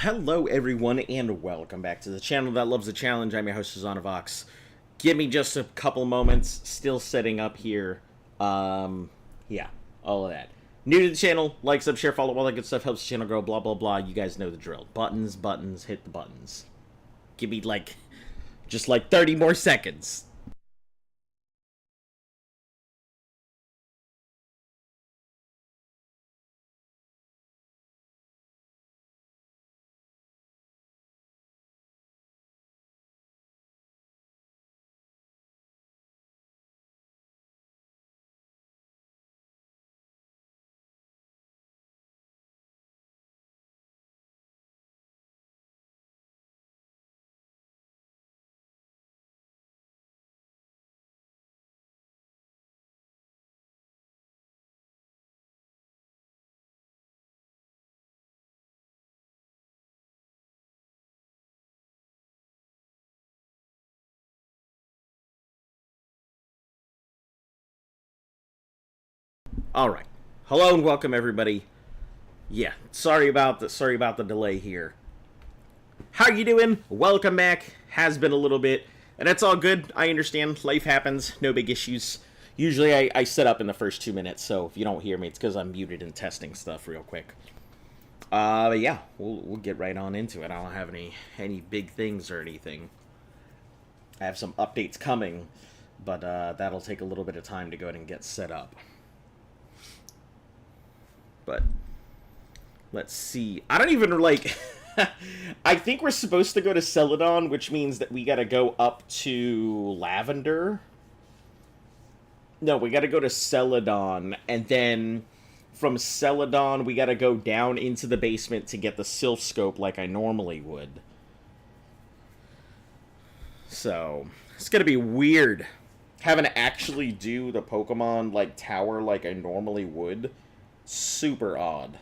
Hello everyone and welcome back to the channel that loves a challenge. I'm your host Zanovox. Give me just a couple moments, still setting up here. Yeah, all of that. New to the channel, like, sub, share, follow, all that good stuff helps the channel grow, blah blah blah. You guys know the drill. Buttons, buttons, hit the buttons. Give me just 30 more seconds. Alright. Hello and welcome everybody. Yeah, sorry about the delay here. How you doing? Welcome back. Has been a little bit, and that's all good. I understand. Life happens. No big issues. Usually I set up in the first 2 minutes, so if you don't hear me, it's because I'm muted and testing stuff real quick. But yeah, we'll get right on into it. I don't have any big things or anything. I have some updates coming, but that'll take a little bit of time to go ahead and get set up. But let's see. I don't even I think we're supposed to go to Celadon, which means that we gotta go up to Lavender. No, we gotta go to Celadon, and then from Celadon, we gotta go down into the basement to get the Sylph Scope like I normally would. So, it's gonna be weird having to actually do the Pokemon, tower like I normally would. Super odd.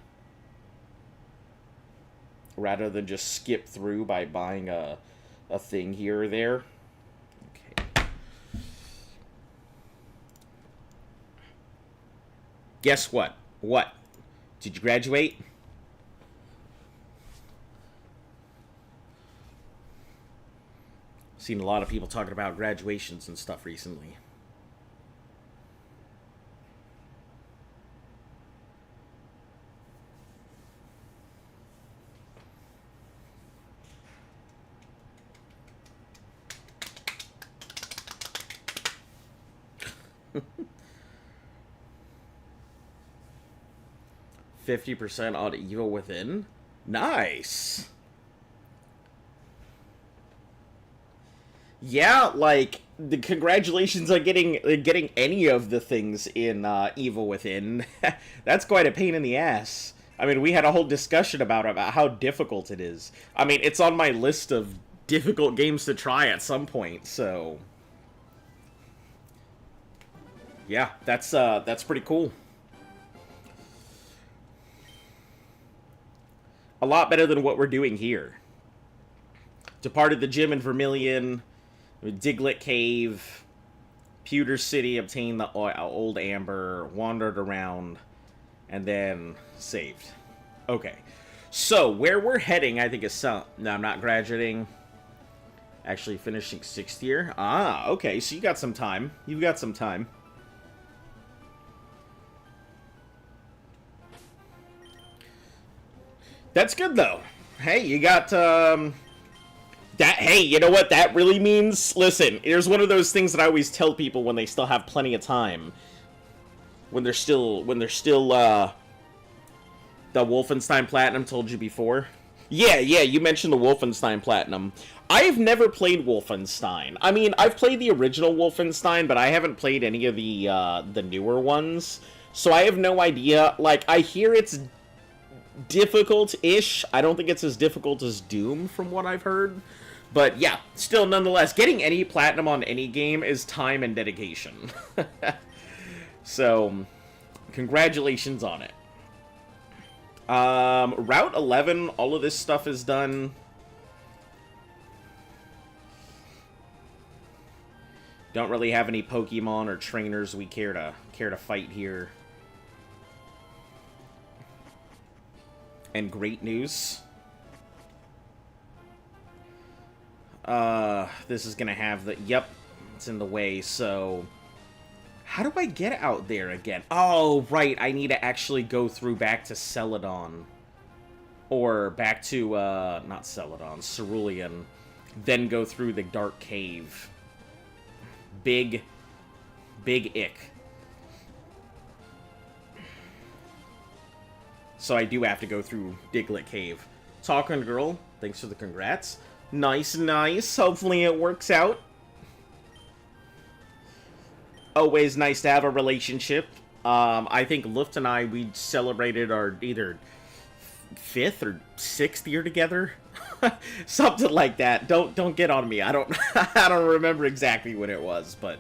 Rather than just skip through by buying a thing here or there. Okay. Guess what? What? Did you graduate? Seen a lot of people talking about graduations and stuff recently. %50 on Evil Within? Nice! Yeah, the congratulations on getting any of the things in Evil Within. That's quite a pain in the ass. I mean, we had a whole discussion about how difficult it is. I mean, it's on my list of difficult games to try at some point, so... Yeah, that's pretty cool. A lot better than what we're doing here. Departed the gym in Vermilion, Diglett Cave, Pewter City, obtained the old amber, wandered around, and then saved. Okay. So, where we're heading, I think, is some... No, I'm not graduating. Actually finishing 6th year. Ah, okay, so you got some time. You've got some time. That's good, though. Hey, you got, hey, you know what that really means? Listen, here's one of those things that I always tell people when they still have plenty of time. When they're still, the Wolfenstein Platinum told you before. Yeah, you mentioned the Wolfenstein Platinum. I've never played Wolfenstein. I mean, I've played the original Wolfenstein, but I haven't played any of the newer ones. So I have no idea. I hear it's difficult-ish. I don't think it's as difficult as Doom, from what I've heard. But yeah, still, nonetheless, getting any platinum on any game is time and dedication. So, congratulations on it. Route 11, all of this stuff is done. Don't really have any Pokemon or trainers we care to fight here. And great news. This is gonna have the... Yep, it's in the way, so... How do I get out there again? Oh, right, I need to actually go through back to Celadon. Or back to, not Celadon, Cerulean. Then go through the Dark Cave. Big ick. So I do have to go through Diglett Cave. Talking Girl, thanks for the congrats. Nice, nice. Hopefully it works out. Always nice to have a relationship. I think Luft and I, we celebrated our either 5th or 6th year together. Something like that. Don't get on me. I don't I don't remember exactly what it was, but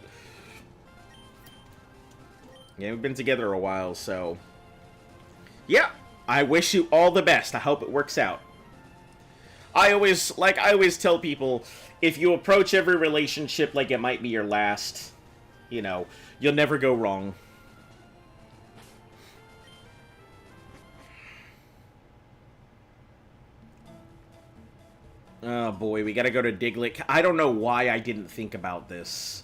yeah, we've been together a while, so yeah. I wish you all the best. I hope it works out. I always tell people, if you approach every relationship like it might be your last, you know, you'll never go wrong. Oh boy, we gotta go to Diglett. I don't know why I didn't think about this.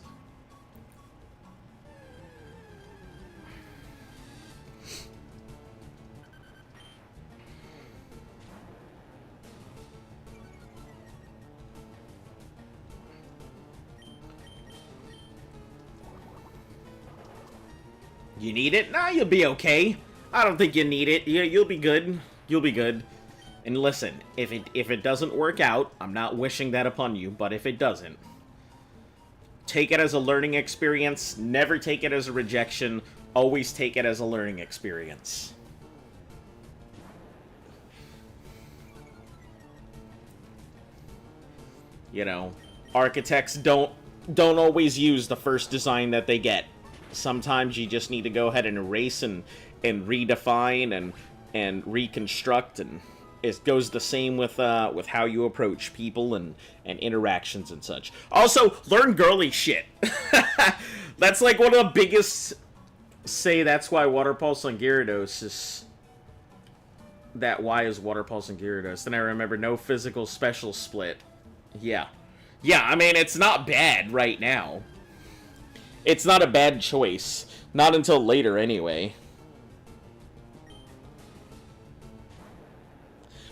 You need it? Nah, you'll be okay. I don't think you need it. You'll be good. You'll be good. And listen, if it doesn't work out, I'm not wishing that upon you, but if it doesn't, take it as a learning experience. Never take it as a rejection. Always take it as a learning experience. You know, architects don't always use the first design that they get. Sometimes you just need to go ahead and erase and redefine and reconstruct, and it goes the same with how you approach people and interactions and such. Also, learn girly shit. That's like one of the biggest... Say that's why Water Pulse on Gyarados is... That Y is Water Pulse on Gyarados. Then I remember no physical special split. Yeah. Yeah, I mean, it's not bad right now. It's not a bad choice. Not until later, anyway.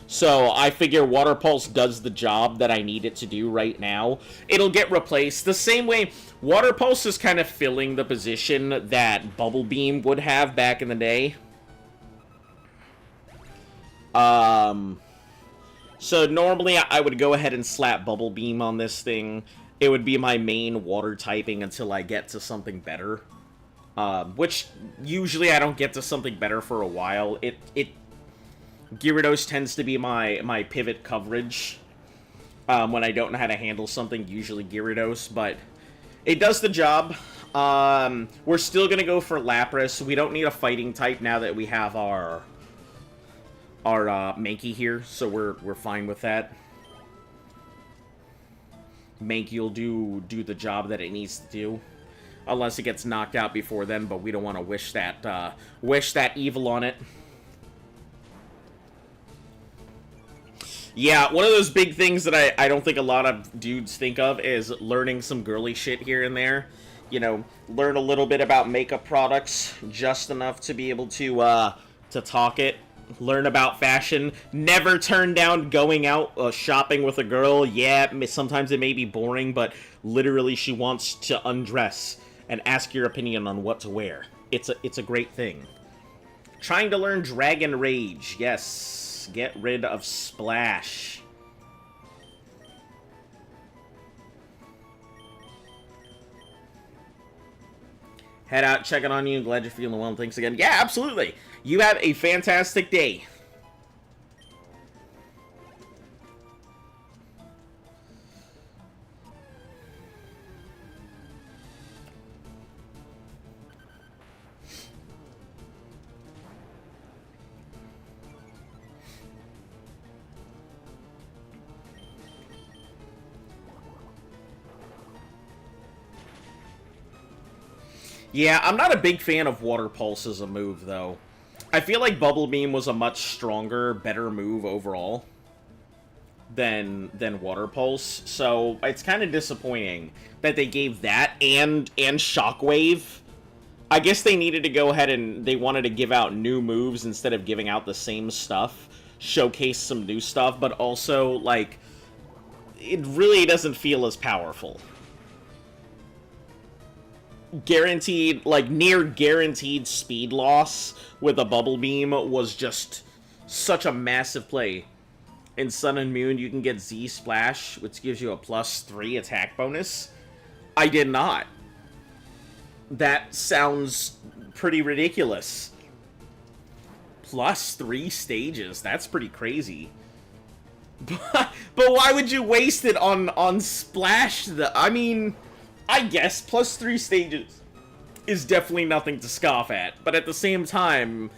So, I figure Water Pulse does the job that I need it to do right now. It'll get replaced the same way Water Pulse is kind of filling the position that Bubble Beam would have back in the day. So normally I would go ahead and slap Bubble Beam on this thing. It would be my main water typing until I get to something better. Which, usually I don't get to something better for a while. Gyarados tends to be my pivot coverage. When I don't know how to handle something, usually Gyarados, but it does the job. We're still gonna go for Lapras. We don't need a fighting type now that we have our Mankey here, so we're fine with that. Mankey will do the job that it needs to do, unless it gets knocked out before then. But we don't want to wish that evil on it. Yeah, one of those big things that I don't think a lot of dudes think of is learning some girly shit here and there. You know, learn a little bit about makeup products, just enough to be able to talk it. Learn about fashion. Never turn down going out shopping with a girl. Yeah, sometimes it may be boring, but literally she wants to undress and ask your opinion on what to wear. It's a great thing. Trying to learn Dragon Rage. Yes. Get rid of Splash. Head out, checking on you. Glad you're feeling well. Thanks again. Yeah, absolutely. You have a fantastic day. Yeah, I'm not a big fan of Water Pulse as a move, though. I feel like Bubble Beam was a much stronger, better move overall. than Water Pulse. So it's kind of disappointing that they gave that and Shockwave. I guess they needed to go ahead and they wanted to give out new moves instead of giving out the same stuff. Showcase some new stuff, but also, like, it really doesn't feel as powerful. Guaranteed, like, near guaranteed speed loss with a Bubble Beam was just such a massive play. In Sun and Moon, you can get Z Splash, which gives you a +3 attack bonus. I did not. That sounds pretty ridiculous. +3 stages, that's pretty crazy. But why would you waste it on Splash? I mean, I guess +3 stages is definitely nothing to scoff at, but at the same time,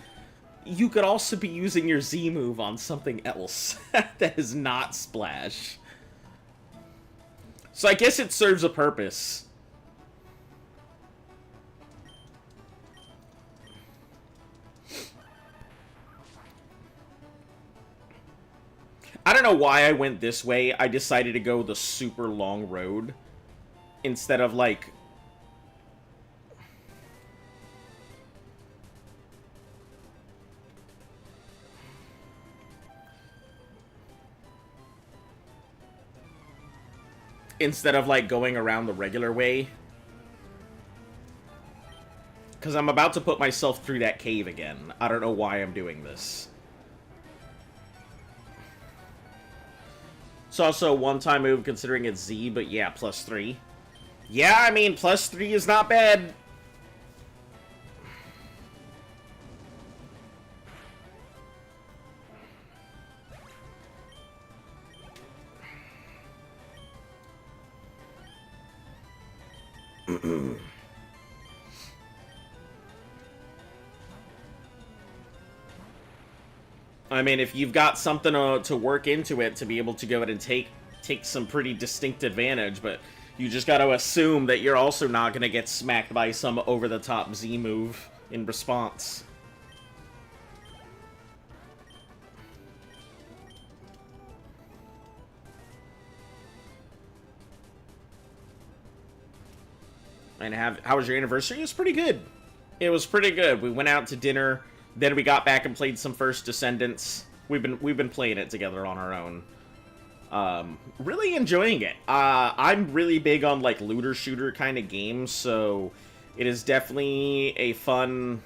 you could also be using your Z move on something else that is not Splash. So I guess it serves a purpose. I don't know why I went this way. I decided to go the super long road instead of, like, going around the regular way. Because I'm about to put myself through that cave again. I don't know why I'm doing this. It's also a one-time move considering it's Z, but yeah, +3. Yeah, I mean, +3 is not bad. I mean, if you've got something to work into it to be able to go ahead and take some pretty distinct advantage, but you just got to assume that you're also not going to get smacked by some over-the-top Z move in response. And how was your anniversary? It was pretty good. It was pretty good. We went out to dinner. Then we got back and played some First Descendants. We've been playing it together on our own. Really enjoying it. I'm really big on, like, looter shooter kind of games, so it is definitely a fun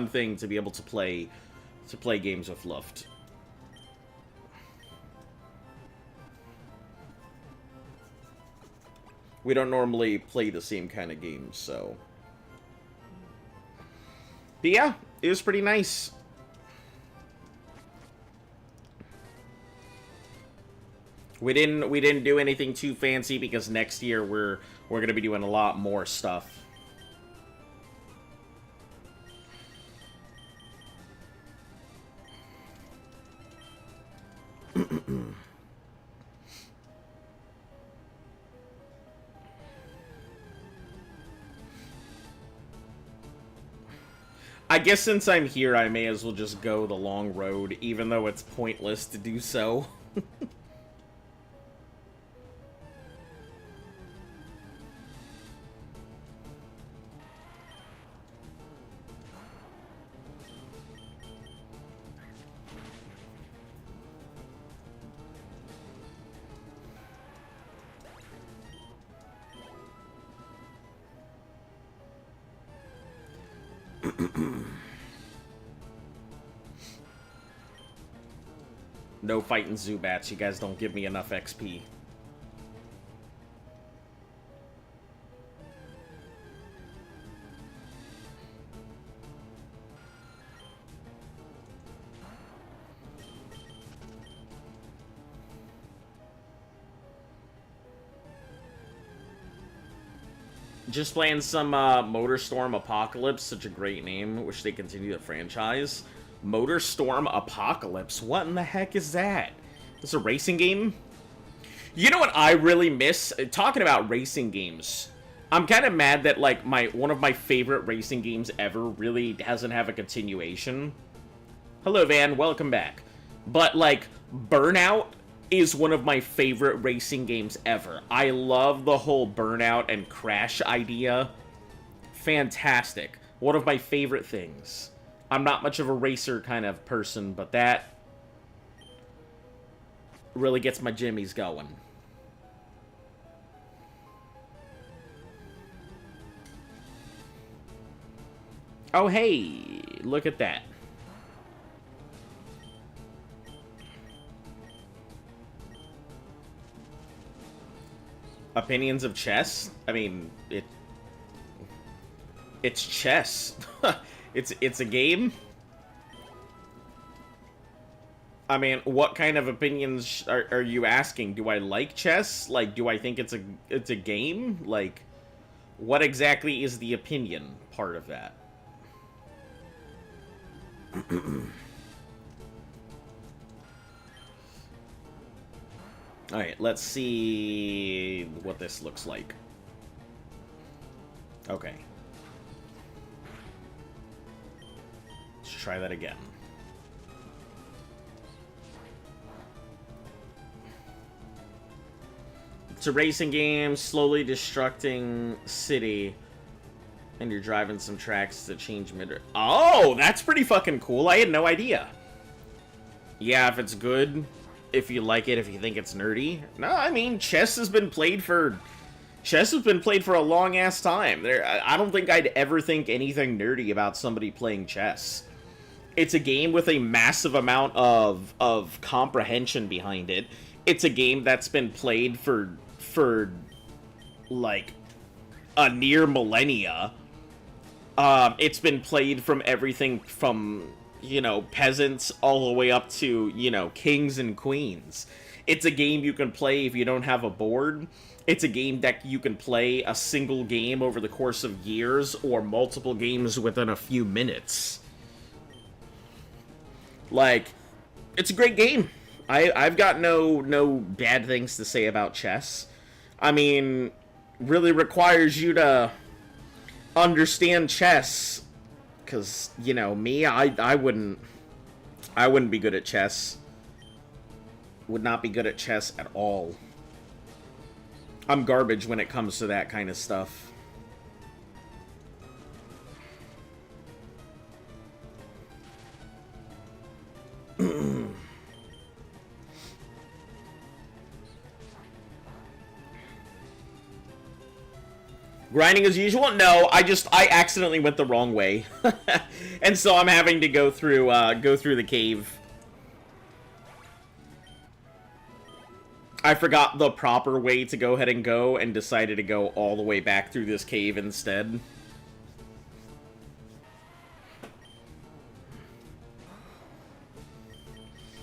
thing to be able to play games with Luft. We don't normally play the same kind of games, so. But yeah, it was pretty nice. We didn't do anything too fancy because next year we're gonna be doing a lot more stuff. I guess since I'm here, I may as well just go the long road, even though it's pointless to do so. No fighting Zubats, you guys don't give me enough XP. Just playing some Motorstorm Apocalypse, such a great name. Wish they continue the franchise. Motorstorm Apocalypse, what in the heck is that? It's a racing game? You know what I really miss? Talking about racing games, I'm kind of mad that, like, one of my favorite racing games ever really doesn't have a continuation. Hello, Van, welcome back. But, like, Burnout is one of my favorite racing games ever. I love the whole Burnout and Crash idea. Fantastic. One of my favorite things. I'm not much of a racer kind of person, but that really gets my jimmies going. Oh, hey, look at that. Opinions of chess? I mean, it's chess. It's a game. I mean, what kind of opinions are you asking? Do I like chess? Like, do I think it's a game? Like, what exactly is the opinion part of that? Alright, let's see what this looks like. Okay. Let's try that again. It's a racing game, slowly destructing city. And you're driving some tracks that change mid. Oh, that's pretty fucking cool. I had no idea. Yeah, if it's good, if you like it, if you think it's nerdy. No, I mean, chess has been played for a long ass time. I don't think I'd ever think anything nerdy about somebody playing chess. It's a game with a massive amount of comprehension behind it. It's a game that's been played for like a near millennia. It's been played from everything from, you know, peasants all the way up to, you know, kings and queens. It's a game you can play if you don't have a board. It's a game that you can play a single game over the course of years or multiple games within a few minutes. Like, it's a great game. I've got no bad things to say about chess. I mean, really requires you to understand chess, because, you know, me, I wouldn't be good at chess. Would not be good at chess at all. I'm garbage when it comes to that kind of stuff. Grinding as usual? No, I accidentally went the wrong way. And so I'm having to go through the cave. I forgot the proper way to go ahead and go, and decided to go all the way back through this cave instead.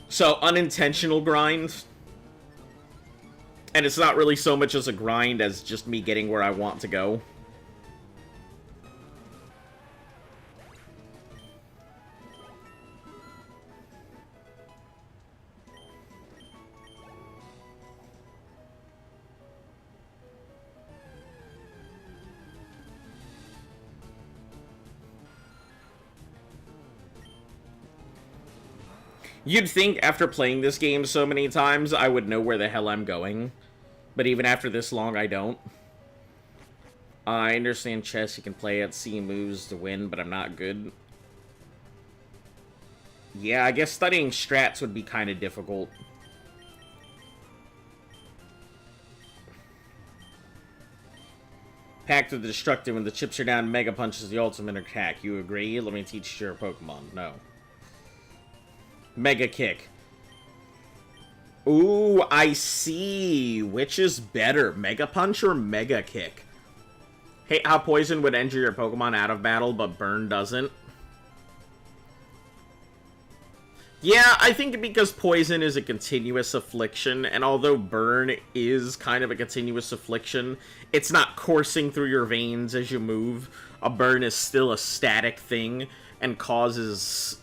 So, unintentional grind. And it's not really so much as a grind as just me getting where I want to go. You'd think after playing this game so many times, I would know where the hell I'm going. But even after this long, I don't. I understand chess, you can play it, see moves to win, but I'm not good. Yeah, I guess studying strats would be kind of difficult. Pact of the Destructive, when the chips are down, Mega Punch is the ultimate attack. You agree? Let me teach your Pokemon. No. Mega Kick. Ooh, I see. Which is better, Mega Punch or Mega Kick? Hate how Poison would enter your Pokemon out of battle, but Burn doesn't. Yeah, I think because Poison is a continuous affliction, and although Burn is kind of a continuous affliction, it's not coursing through your veins as you move. A Burn is still a static thing, and causes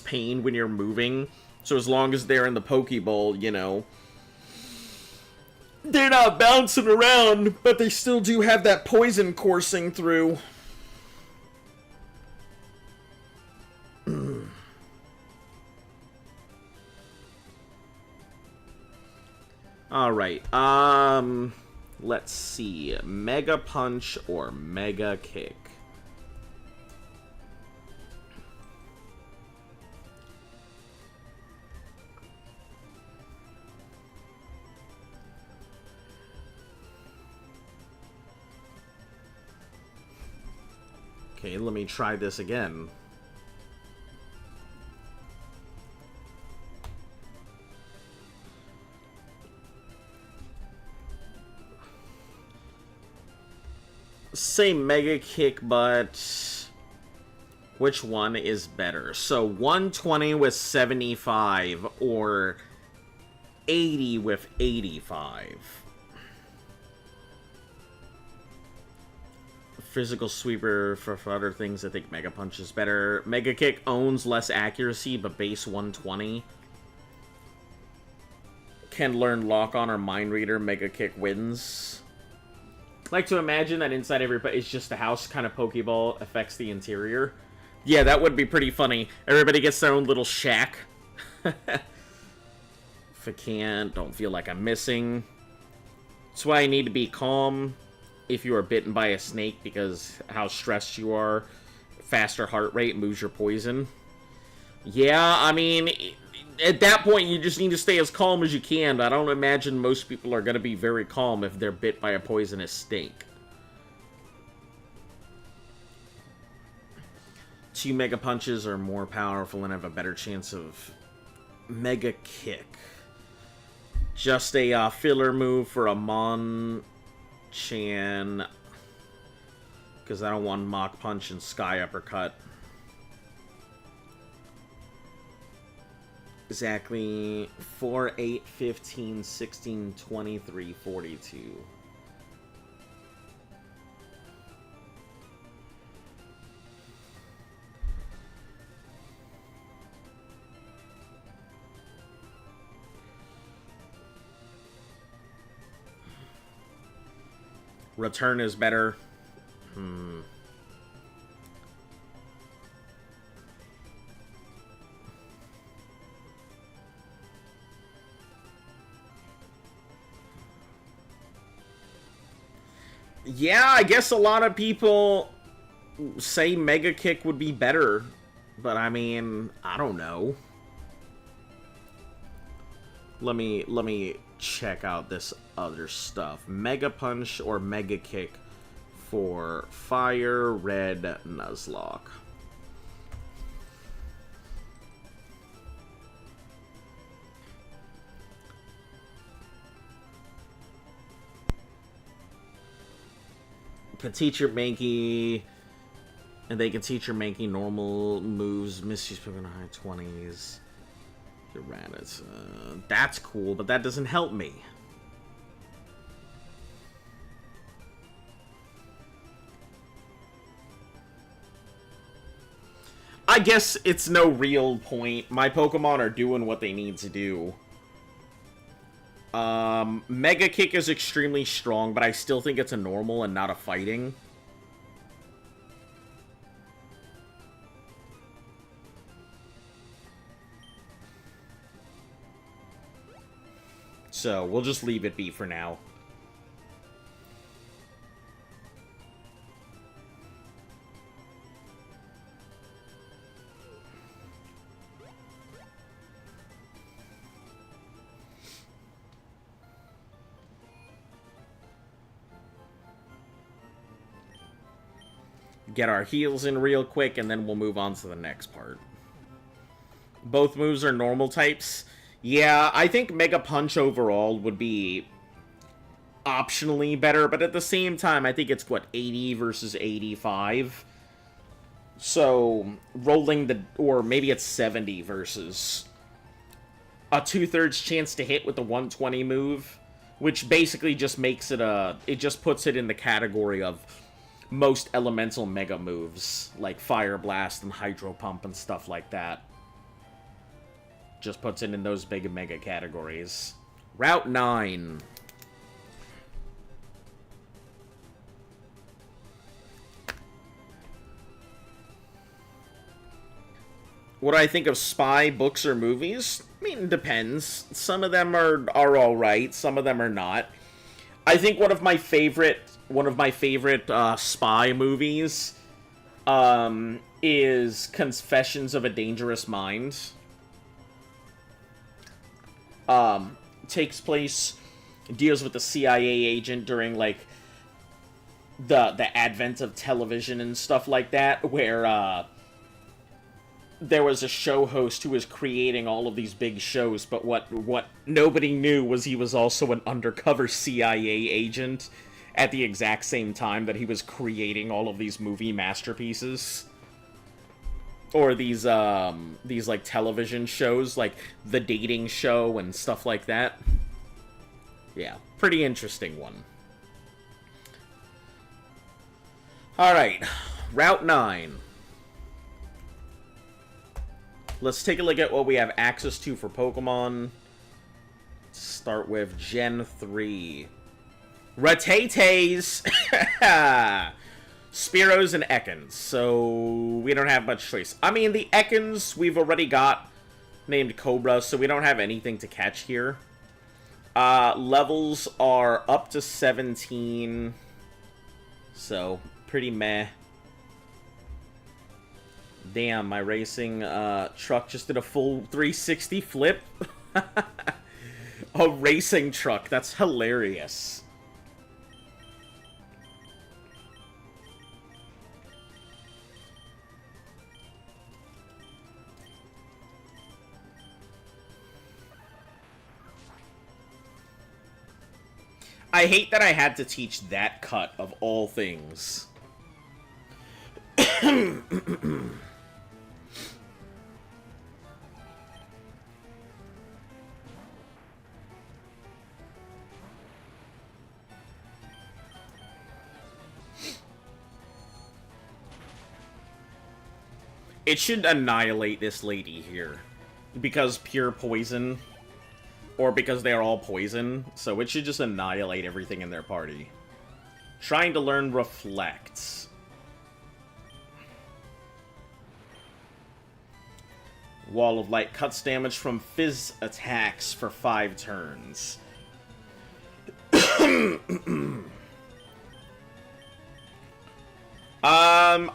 pain when you're moving. So as long as they're in the Pokeball, you know, they're not bouncing around, but they still do have that poison coursing through. Alright, let's see. Mega Punch or Mega Kick? Okay, let me try this again. Say Mega Kick, but which one is better? So 120 with 75 or 80 with 85? Physical sweeper for other things, I think Mega Punch is better. Mega Kick owns less accuracy, but base 120. Can learn Lock On or Mind Reader. Mega Kick wins. I like to imagine that inside everybody is just a house, kind of Pokeball affects the interior. Yeah, that would be pretty funny. Everybody gets their own little shack. If I can't, don't feel like I'm missing. That's why I need to be calm if you are bitten by a snake, because how stressed you are. Faster heart rate moves your poison. Yeah, I mean, at that point, you just need to stay as calm as you can. But I don't imagine most people are going to be very calm if they're bit by a poisonous snake. 2 Mega Punches are more powerful and have a better chance of Mega Kick. Just a filler move for a Mon-Chan, because I don't want Mach Punch and Sky Uppercut. Exactly 4, 8, 15, 16, 23, 42. Return is better. Yeah, I guess a lot of people say Mega Kick would be better, but I mean, I don't know. Let me check out this other stuff. Mega Punch or Mega Kick for FireRed Nuzlocke. Can teach your Mankey, and they can teach your Mankey normal moves, misuse in the high 20s. Tyranids. That's cool, but that doesn't help me. I guess it's no real point. My Pokemon are doing what they need to do. Mega Kick is extremely strong, but I still think it's a normal and not a fighting. So, we'll just leave it be for now. Get our heals in real quick, and then we'll move on to the next part. Both moves are normal types. Yeah, I think Mega Punch overall would be optionally better, but at the same time, I think it's, what, 80 versus 85? So, rolling the... or maybe it's 70 versus a 2/3 chance to hit with the 120 move, which basically just makes it a... it just puts it in the category of most elemental mega moves, like Fire Blast and Hydro Pump and stuff like that. Just puts it in those big mega categories. Route 9. What do I think of spy books or movies? I mean, it depends. Some of them are alright, some of them are not. I think one of my favorite spy movies is Confessions of a Dangerous Mind. Takes place, deals with the CIA agent during, like, the advent of television and stuff like that, where, there was a show host who was creating all of these big shows, but what nobody knew was he was also an undercover CIA agent at the exact same time that he was creating all of these movie masterpieces. Or these like television shows, like The Dating Show and stuff like that. Yeah, pretty interesting one. Alright, Route 9. Let's take a look at what we have access to for Pokemon. Start with Gen 3. Rattatas! Spearows and Ekans, so we don't have much choice. I mean, the Ekans we've already got named Cobra, so we don't have anything to catch here. Levels are up to 17, so pretty meh. Damn, my racing truck just did a full 360 flip. A racing truck, that's hilarious. I hate that I had to teach that cut of all things. It should annihilate this lady here. Because pure poison. Or because they are all poison. So it should just annihilate everything in their party. Trying to learn Reflect. Wall of Light cuts damage from Fizz attacks for 5 turns.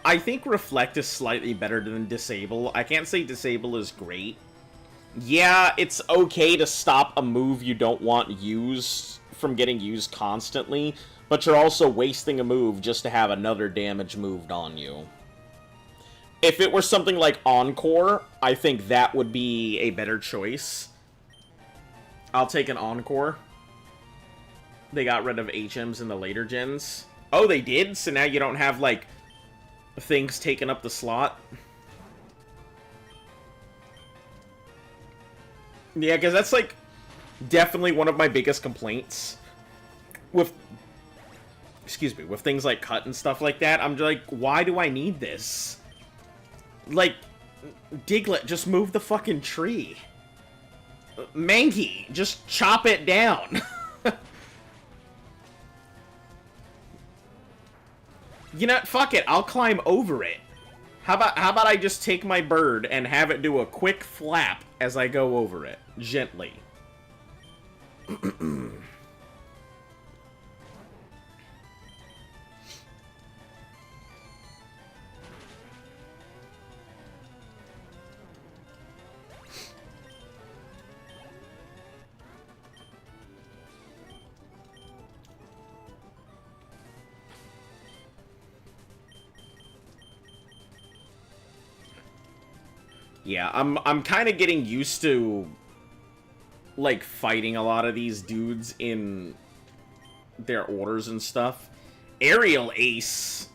I think Reflect is slightly better than Disable. I can't say Disable is great. Yeah, it's okay to stop a move you don't want used from getting used constantly, but you're also wasting a move just to have another damage moved on you. If it were something like Encore, I think that would be a better choice. I'll take an Encore. They got rid of HMs in the later gens. Oh, they did? So now you don't have, like, things taking up the slot? Yeah, because that's, like, definitely one of my biggest complaints with, excuse me, with things like cut and stuff like that. I'm just like, why do I need this? Like, Diglett, just move the fucking tree. Mankey, just chop it down. You know, fuck it, I'll climb over it. How about I just take my bird and have it do a quick flap as I go over it, gently. Yeah, I'm kind of getting used to, like, fighting a lot of these dudes in their orders and stuff. Aerial Ace,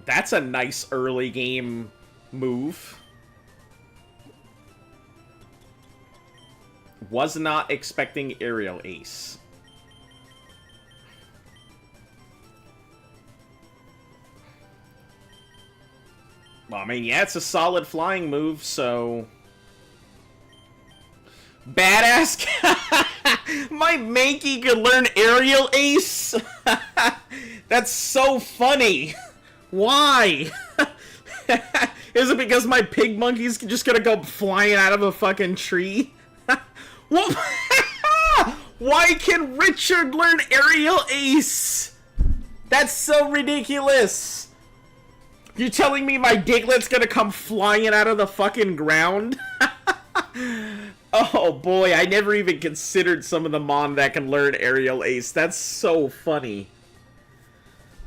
that's a nice early game move. Was not expecting Aerial Ace. Well, I mean, yeah, it's a solid flying move, so... Badass! My Mankey could learn Aerial Ace! That's so funny! Why? Is it because my pig monkey's just gonna go flying out of a fucking tree? What? Why can Richard learn aerial ace? That's so ridiculous. You're telling me my Diglet's gonna come flying out of the fucking ground? Oh boy, I never even considered some of the Mon that can learn aerial ace. That's so funny.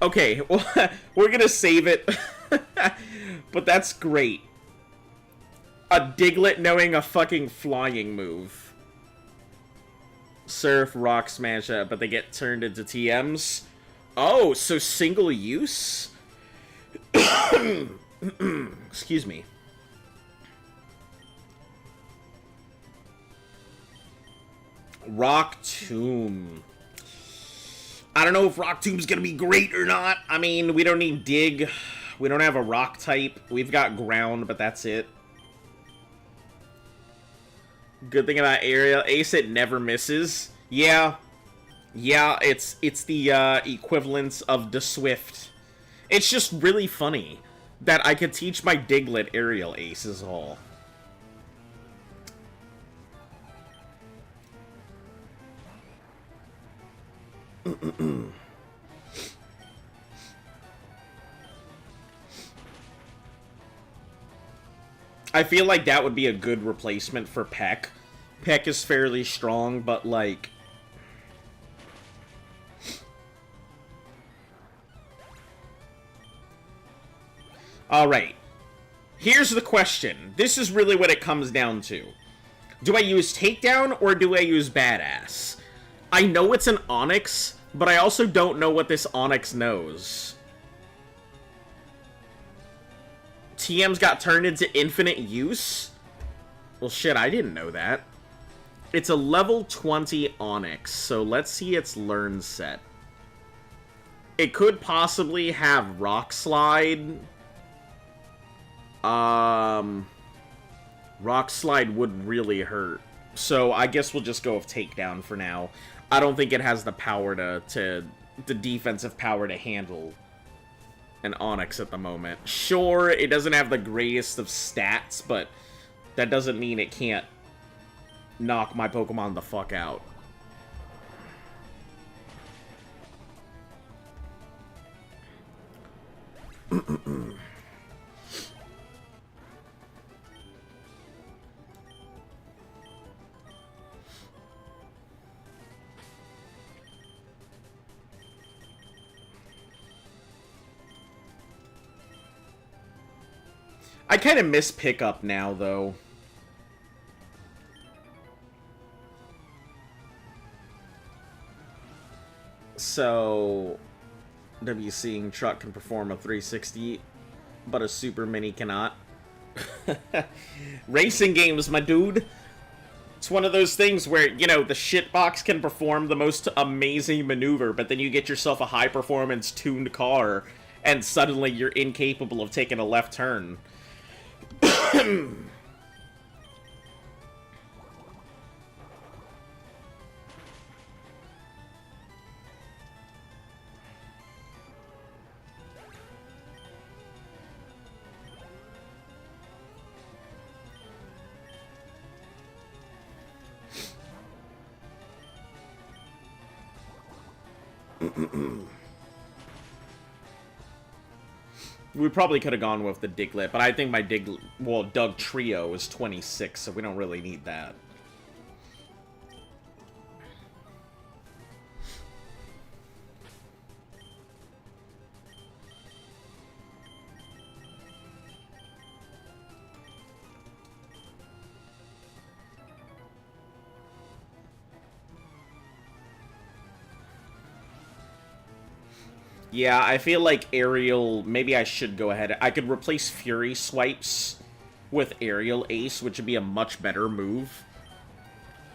Okay, well, we're gonna save it. But that's great. A Diglett knowing a fucking flying move. Surf, Rock Smash, but they get turned into TMs. Oh, so single use? Excuse me. Rock Tomb. I don't know if Rock Tomb's gonna be great or not. I mean, we don't need Dig. We don't have a rock type. We've got ground, but that's it. Good thing about aerial ace, it never misses. Yeah. Yeah, it's the equivalence of the Swift. It's just really funny that I could teach my Diglett aerial ace is all. I feel like that would be a good replacement for Peck. Peck is fairly strong, but like... Alright. Here's the question. This is really what it comes down to. Do I use Takedown or do I use Badass? I know it's an Onyx, but I also don't know what this Onyx knows. TM's got turned into infinite use? Well, shit, I didn't know that. It's a level 20 Onyx, so let's see its learn set. It could possibly have Rock Slide. Rock Slide would really hurt. So I guess we'll just go with Takedown for now. I don't think it has the power the defensive power to handle an Onyx at the moment. Sure, it doesn't have the greatest of stats, but that doesn't mean it can't knock my Pokemon the fuck out. I kind of miss Pickup now, though. So, WCing Truck can perform a 360, but a Super Mini cannot. Racing games, my dude. It's one of those things where, you know, the shitbox can perform the most amazing maneuver, but then you get yourself a high-performance tuned car, and suddenly you're incapable of taking a left turn. We probably could have gone with the Diglett, but I think my Doug Trio is 26, so we don't really need that. Yeah, I feel like Aerial... Maybe I should go ahead. I could replace Fury Swipes with Aerial Ace, which would be a much better move.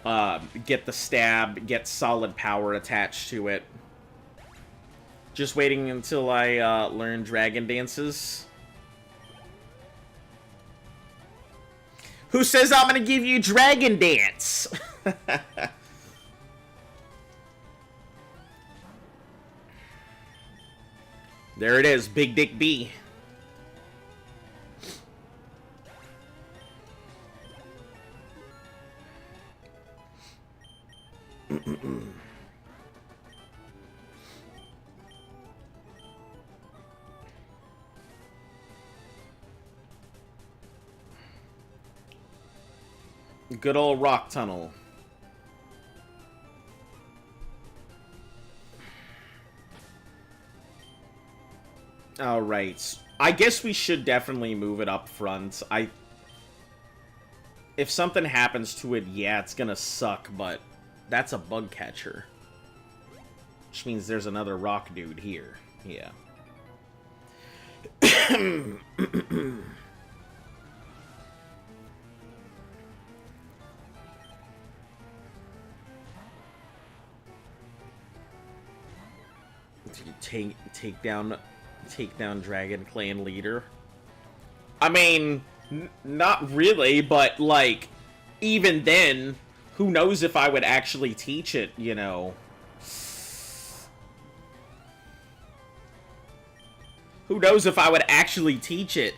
Get the stab, get solid power attached to it. Just waiting until I learn Dragon Dances. Who says I'm gonna give you Dragon Dance? There it is, Big Dick B. Good old rock tunnel. Alright. I guess we should definitely move it up front. If something happens to it, yeah, it's gonna suck, but that's a bug catcher. Which means there's another rock dude here. Yeah. Take down Dragon Clan leader. I mean, not really, but like, even then, who knows if I would actually teach it, you know? Who knows if I would actually teach it?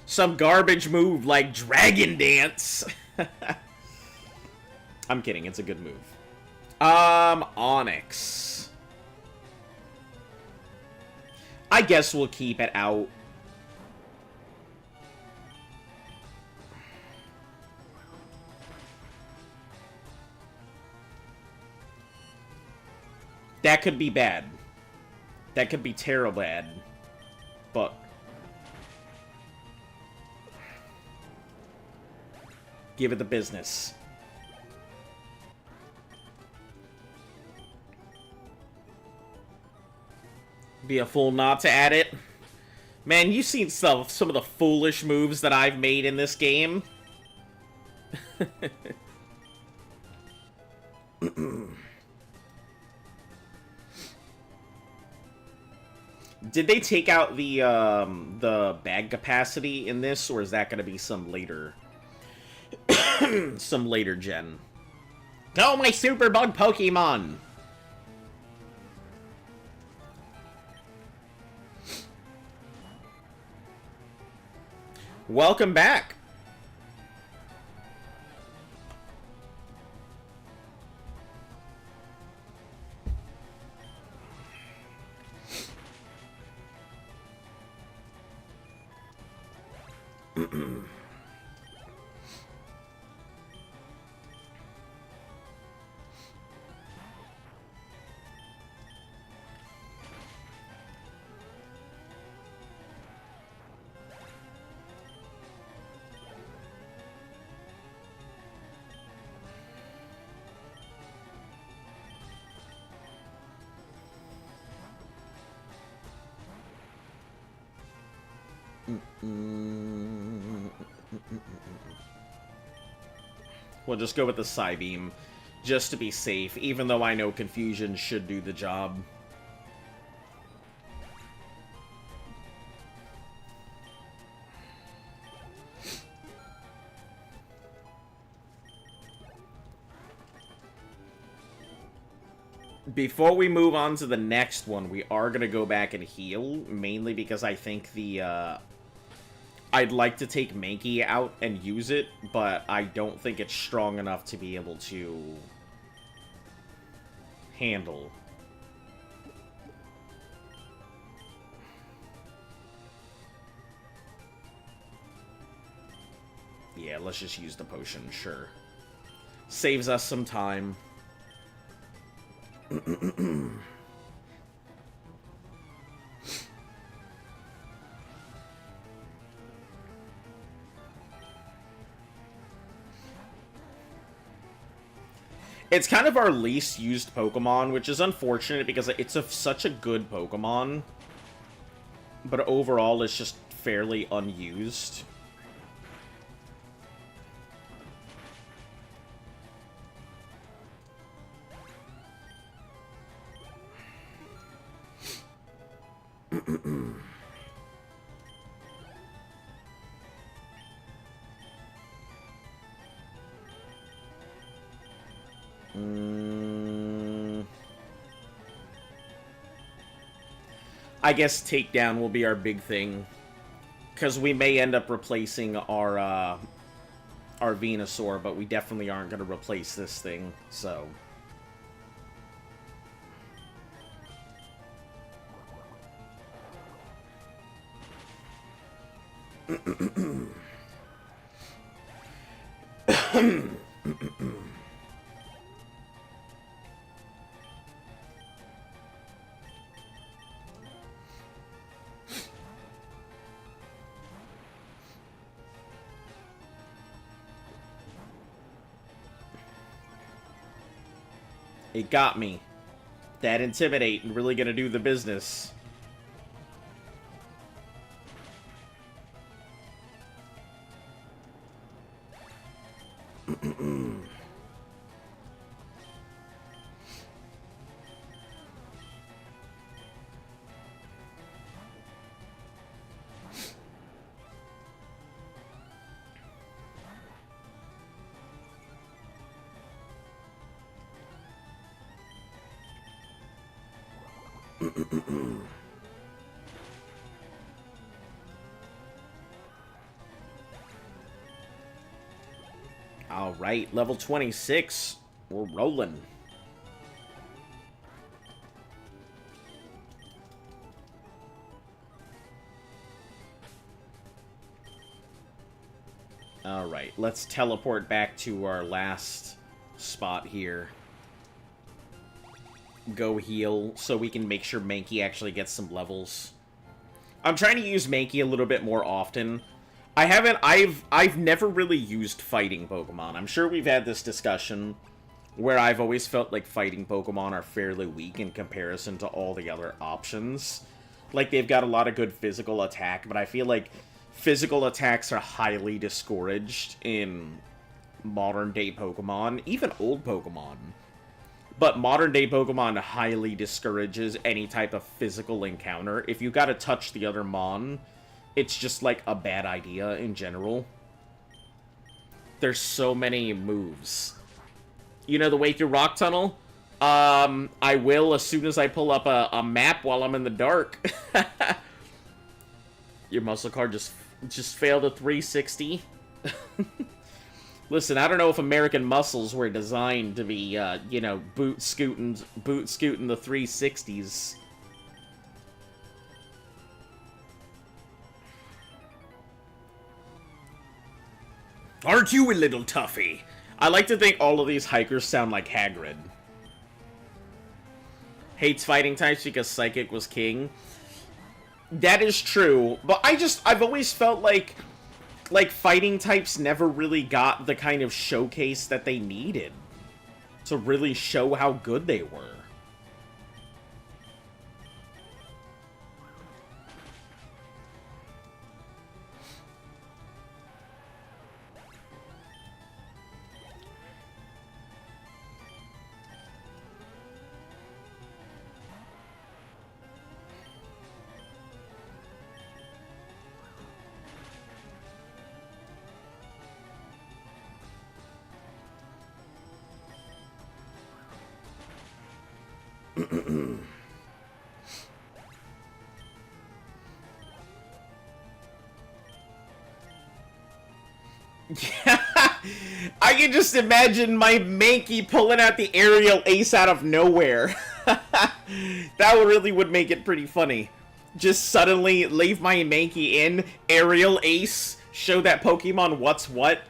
Some garbage move like Dragon Dance. I'm kidding, it's a good move. Onyx. I guess we'll keep it out. That could be bad. That could be terrible bad. But give it the business. Be a fool not to add it. Man, you've seen some of the foolish moves that I've made in this game. Did they take out the bag capacity in this, or is that going to be some later, some later gen? Oh, my super bug Pokemon! Welcome back. We'll just go with the Psybeam, just to be safe, even though I know Confusion should do the job. Before we move on to the next one, we are going to go back and heal, mainly because I think I'd like to take Mankey out and use it, but I don't think it's strong enough to be able to handle. Yeah, let's just use the potion, sure. Saves us some time. It's kind of our least used Pokemon, which is unfortunate because it's such a good Pokemon. But overall, it's just fairly unused. I guess takedown will be our big thing, because we may end up replacing our Venusaur, but we definitely aren't going to replace this thing, so... It got me. That Intimidate and really gonna do the business. Alright, level 26. We're rolling. Alright, let's teleport back to our last spot here. Go heal, so we can make sure Mankey actually gets some levels. I'm trying to use Mankey a little bit more often. I've never really used fighting Pokemon. I'm sure we've had this discussion where I've always felt like fighting Pokemon are fairly weak in comparison to all the other options. Like, they've got a lot of good physical attack, but I feel like physical attacks are highly discouraged in modern-day Pokemon, even old Pokemon. But modern-day Pokemon highly discourages any type of physical encounter. If you gotta touch the other Mon, it's just, like, a bad idea in general. There's so many moves. You know the way through Rock Tunnel? I will as soon as I pull up a map while I'm in the dark. Your muscle card just failed a 360. Listen, I don't know if American muscles were designed to be, you know, boot scooting the 360s. Aren't you a little toughie? I like to think all of these hikers sound like Hagrid. Hates fighting types because Psychic was king. That is true, but I've always felt like fighting types never really got the kind of showcase that they needed to really show how good they were. I can just imagine my Mankey pulling out the aerial ace out of nowhere. That really would make it pretty funny. Just suddenly leave my Mankey in, aerial ace, show that Pokemon what's what.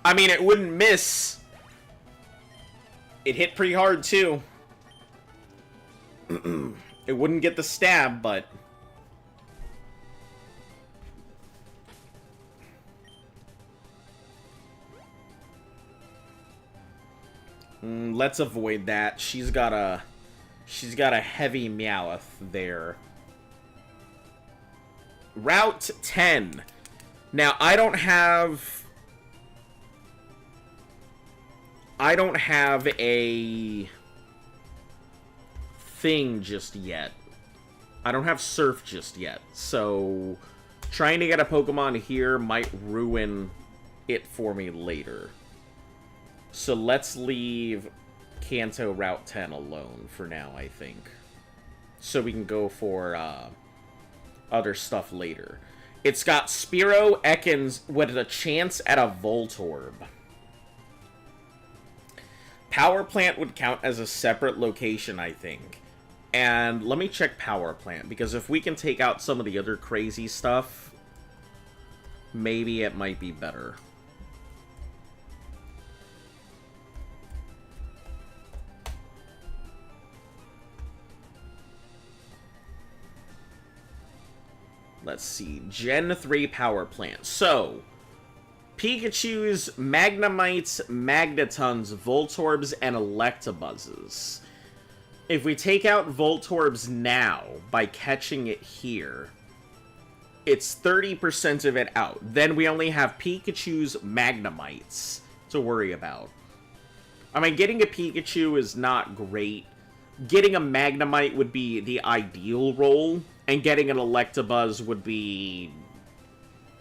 I mean, it wouldn't miss. It hit pretty hard, too. It wouldn't get the stab, but... let's avoid that. She's got a heavy Meowth there. Route 10. Now, I don't have a thing just yet. I don't have Surf just yet, so trying to get a Pokemon here might ruin it for me later. So let's leave Kanto Route 10 alone for now, I think. So we can go for other stuff later. It's got Spiro Ekans with a chance at a Voltorb. Power Plant would count as a separate location, I think. And let me check Power Plant, because if we can take out some of the other crazy stuff, maybe it might be better. Let's see. Gen 3 Power Plant. So, Pikachu's, Magnemites, Magnetons, Voltorbs, and Electabuzzes. If we take out Voltorbs now by catching it here, it's 30% of it out. Then we only have Pikachu's Magnemites to worry about. I mean, getting a Pikachu is not great. Getting a Magnemite would be the ideal roll, and getting an Electabuzz would be,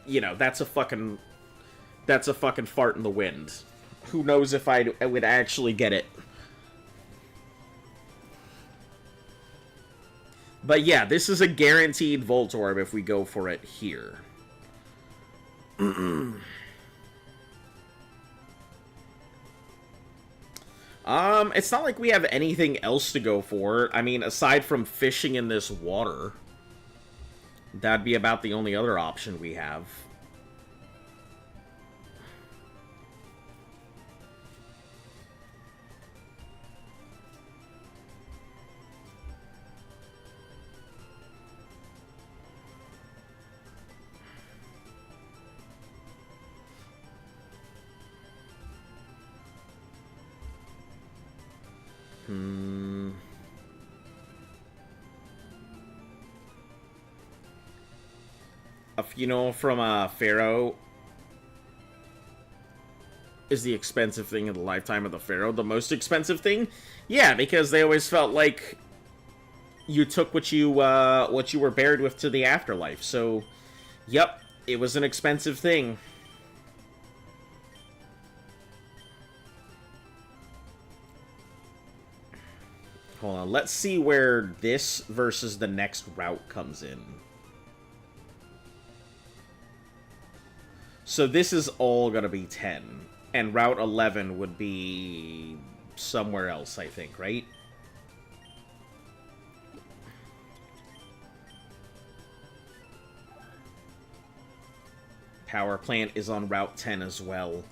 you know, that's a fucking fart in the wind. Who knows if I would actually get it. But yeah, this is a guaranteed Voltorb if we go for it here. It's not like we have anything else to go for. I mean, aside from fishing in this water, that'd be about the only other option we have. A funeral from Pharaoh is the expensive thing in the lifetime of the Pharaoh. The most expensive thing? Yeah, because they always felt like you took what you were buried with to the afterlife. So, yep, it was an expensive thing. Hold on, let's see where this versus the next route comes in. So this is all gonna be 10, and Route 11 would be somewhere else, I think, right? Power Plant is on Route 10 as well.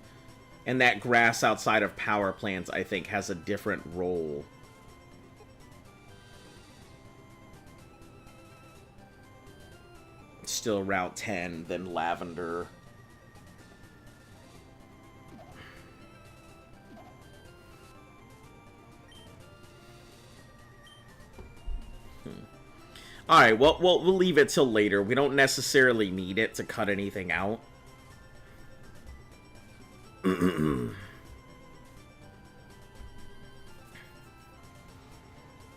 And that grass outside of Power Plant, I think, has a different role. Still Route 10, then Lavender. Alright, well, we'll leave it till later. We don't necessarily need it to cut anything out.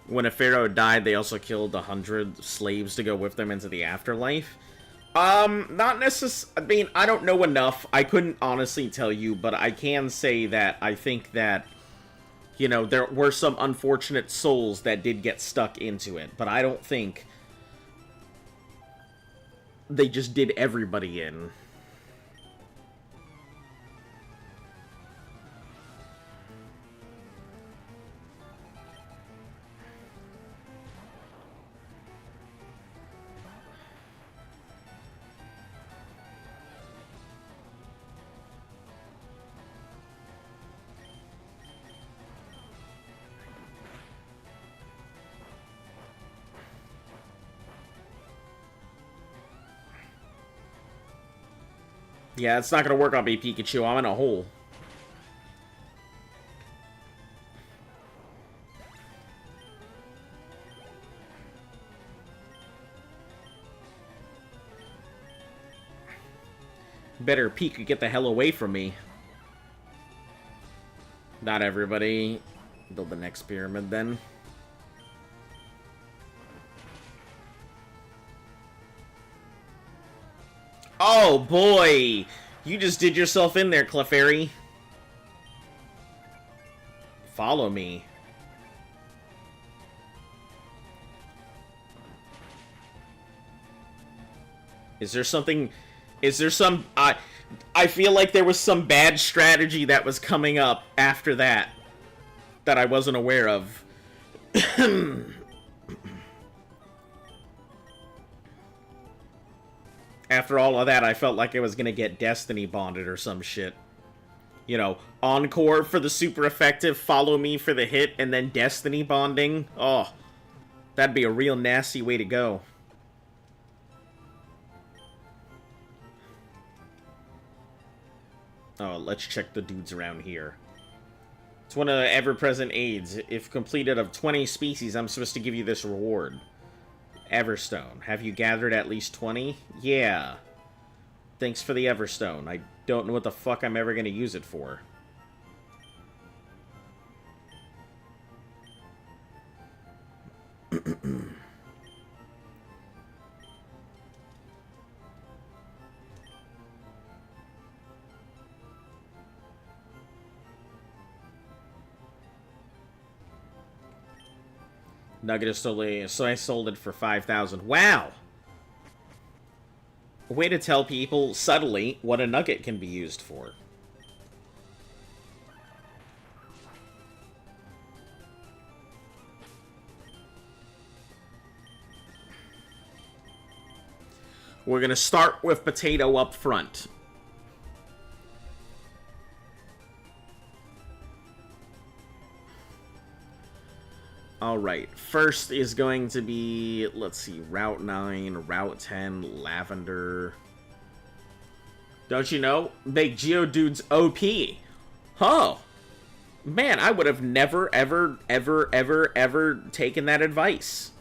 When a pharaoh died, they also killed 100 slaves to go with them into the afterlife. Not necessarily. I mean, I don't know enough. I couldn't honestly tell you, but I can say that I think that, you know, there were some unfortunate souls that did get stuck into it, but I don't think they just did everybody in. Yeah, it's not gonna work on me, Pikachu. I'm in a hole. Better Pika get the hell away from me. Not everybody. Build the next pyramid then. Oh boy! You just did yourself in there, Clefairy. Follow me. Is there something... Is there some... I feel like there was some bad strategy that was coming up after that I wasn't aware of. After all of that, I felt like I was gonna get Destiny bonded or some shit. You know, Encore for the super effective, Follow Me for the hit, and then Destiny bonding. Oh, that'd be a real nasty way to go. Oh, let's check the dudes around here. It's one of the ever-present aids. If completed of 20 species, I'm supposed to give you this reward. Everstone. Have you gathered at least 20? Yeah. Thanks for the Everstone. I don't know what the fuck I'm ever gonna use it for. Nugget is totally... So I sold it for 5,000. Wow! A way to tell people, subtly, what a nugget can be used for. We're gonna start with potato up front. Alright, first is going to be, let's see, Route 9, Route 10, Lavender. Don't you know? Make Geodudes OP. Huh. Man, I would have never, ever, ever, ever, ever taken that advice.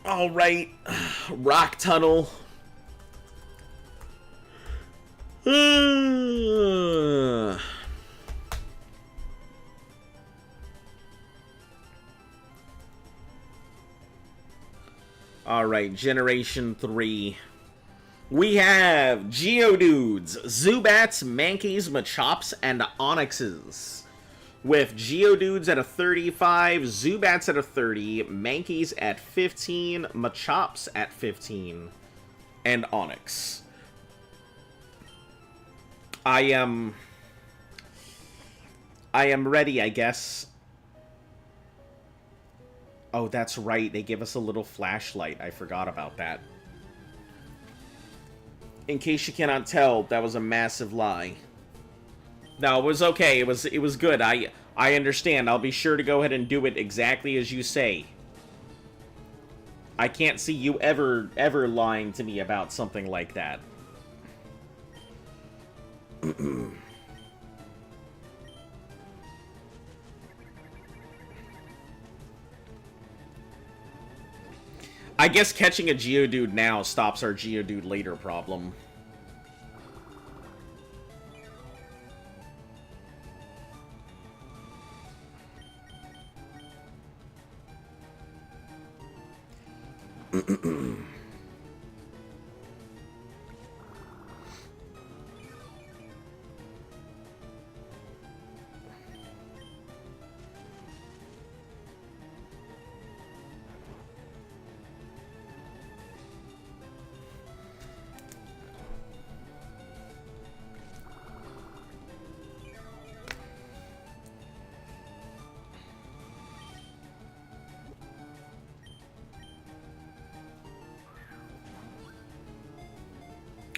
Alright, Rock Tunnel. Alright, Generation 3. We have Geodudes, Zubats, Mankeys, Machops, and Onyxes. With Geodudes at a 35, Zubats at a 30, Mankeys at 15, Machops at 15, and Onyx. I am ready, I guess. Oh, that's right. They give us a little flashlight. I forgot about that. In case you cannot tell, that was a massive lie. No, it was okay. It was good. I understand. I'll be sure to go ahead and do it exactly as you say. I can't see you ever lying to me about something like that. I guess catching a Geodude now stops our Geodude later problem.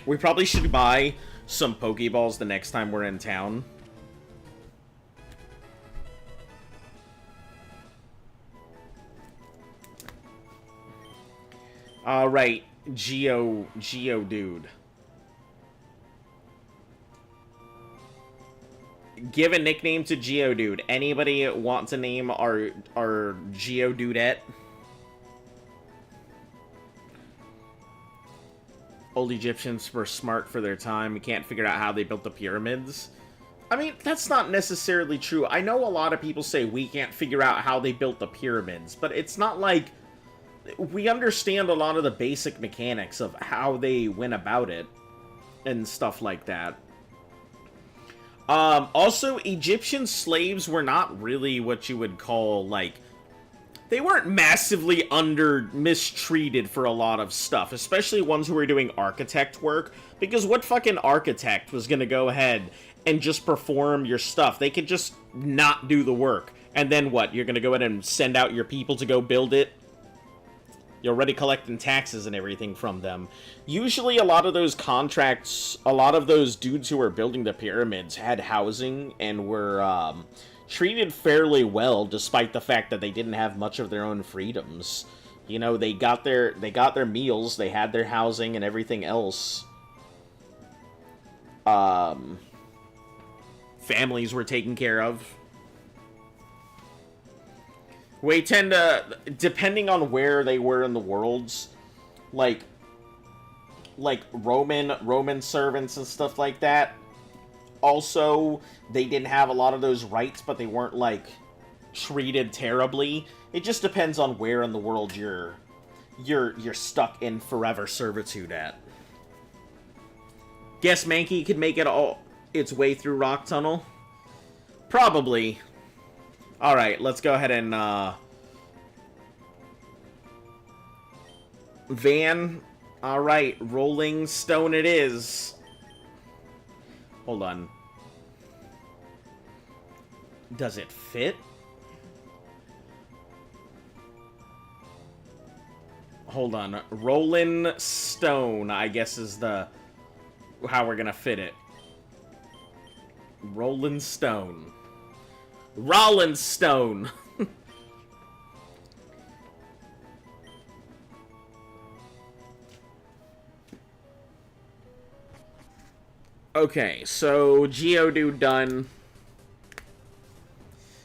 We probably should buy some Pokeballs the next time we're in town. Alright, Geodude. Give a nickname to Geodude. Anybody want to name our Geodudette? Old Egyptians were smart for their time. We can't figure out how they built the pyramids. I mean, that's not necessarily true. I know a lot of people say we can't figure out how they built the pyramids, but it's not like... We understand a lot of the basic mechanics of how they went about it and stuff like that. Also, Egyptian slaves were not really what you would call, like, they weren't massively mistreated for a lot of stuff, especially ones who were doing architect work, because what fucking architect was gonna go ahead and just perform your stuff? They could just not do the work. And then what? You're gonna go ahead and send out your people to go build it? You're already collecting taxes and everything from them. Usually a lot of those contracts, a lot of those dudes who were building the pyramids had housing and were treated fairly well, despite the fact that they didn't have much of their own freedoms. You know, they got their meals, they had their housing and everything else. Families were taken care of. We tend to, depending on where they were in the worlds, like Roman servants and stuff like that. Also, they didn't have a lot of those rights, but they weren't, like, treated terribly. It just depends on where in the world you're stuck in forever servitude at. Guess Mankey could make it all its way through Rock Tunnel? Probably. Alright, let's go ahead and, Van. Alright, Rolling Stone it is. Hold on. Does it fit? Hold on. Rolling Stone, I guess, is the... how we're gonna fit it. Rolling Stone. Rolling Stone! Okay, so Geodude done.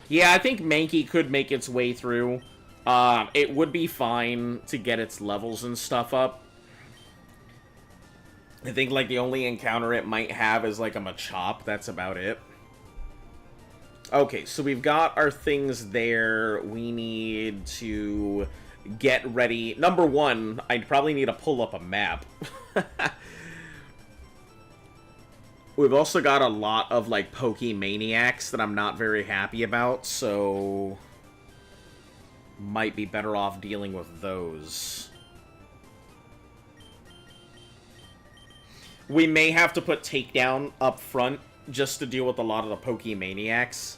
Yeah, I think Mankey could make its way through. It would be fine to get its levels and stuff up. I think, like, the only encounter it might have is, like, a Machop. That's about it. Okay, so we've got our things there. We need to get ready. Number one, I'd probably need to pull up a map. We've also got a lot of, like, Pokemaniacs that I'm not very happy about, so... might be better off dealing with those. We may have to put Takedown up front just to deal with a lot of the Pokemaniacs.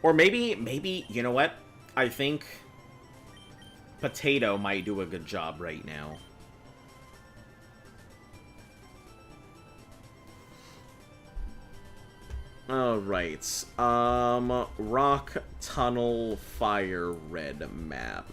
Or maybe, you know what? I think Potato might do a good job right now. Alright, Rock Tunnel FireRed map.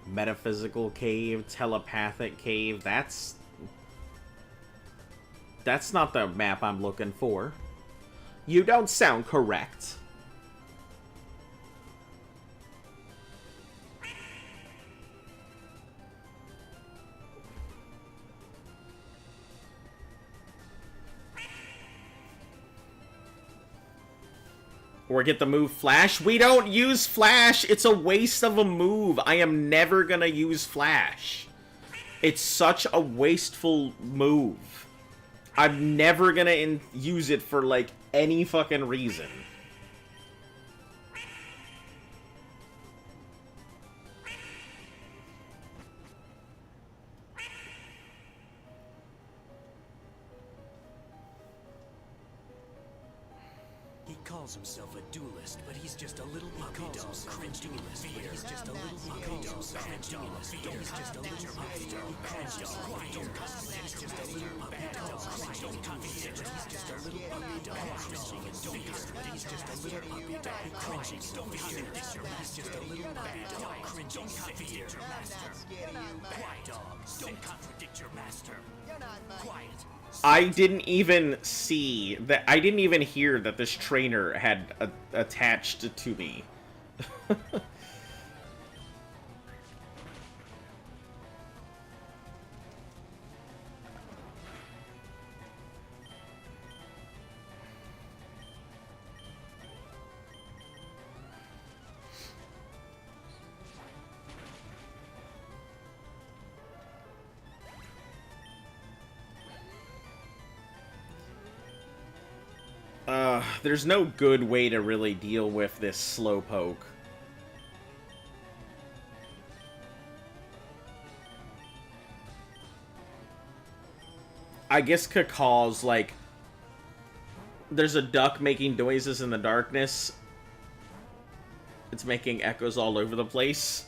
Metaphysical cave, telepathic cave, that's not the map I'm looking for. You don't sound correct. Or get the move Flash? We don't use Flash! It's a waste of a move! I am never gonna use Flash. It's such a wasteful move. I'm never gonna use it for, like, any fucking reason. He calls himself a duelist, but he's just a little puppy dog cringing in fear. He's just a little puppy dog cringing in fear. He's just a little puppy dog cringing in fear. He's just a little puppy dog cringing in fear. He's just a little puppy dog cringing in fear. He's just a little puppy dog cringing in fear. He's just a little puppy dog cringing in fear. Quiet, dog. Don't contradict your master. Quiet. I didn't even see that. I didn't even hear that this trainer had attached to me. There's no good way to really deal with this slowpoke. I guess Kakaw's like... There's a duck making noises in the darkness. It's making echoes all over the place.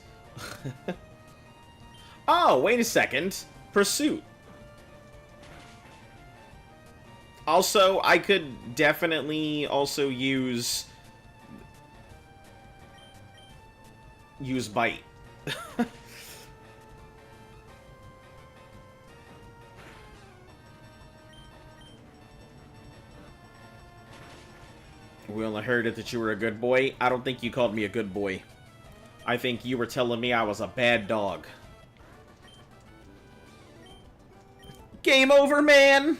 Oh, wait a second. Pursuit. Also, I could definitely also use bite. We only heard it that you were a good boy. I don't think you called me a good boy. I think you were telling me I was a bad dog. Game over, man!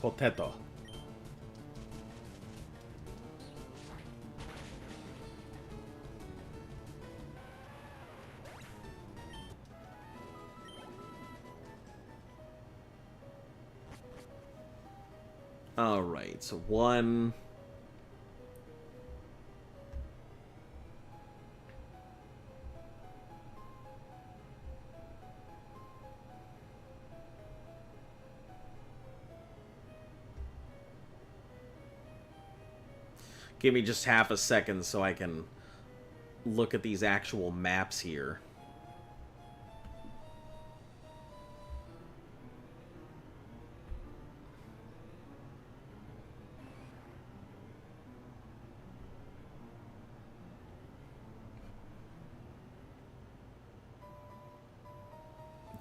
Potato. Alright, so one... Give me just half a second so I can look at these actual maps here.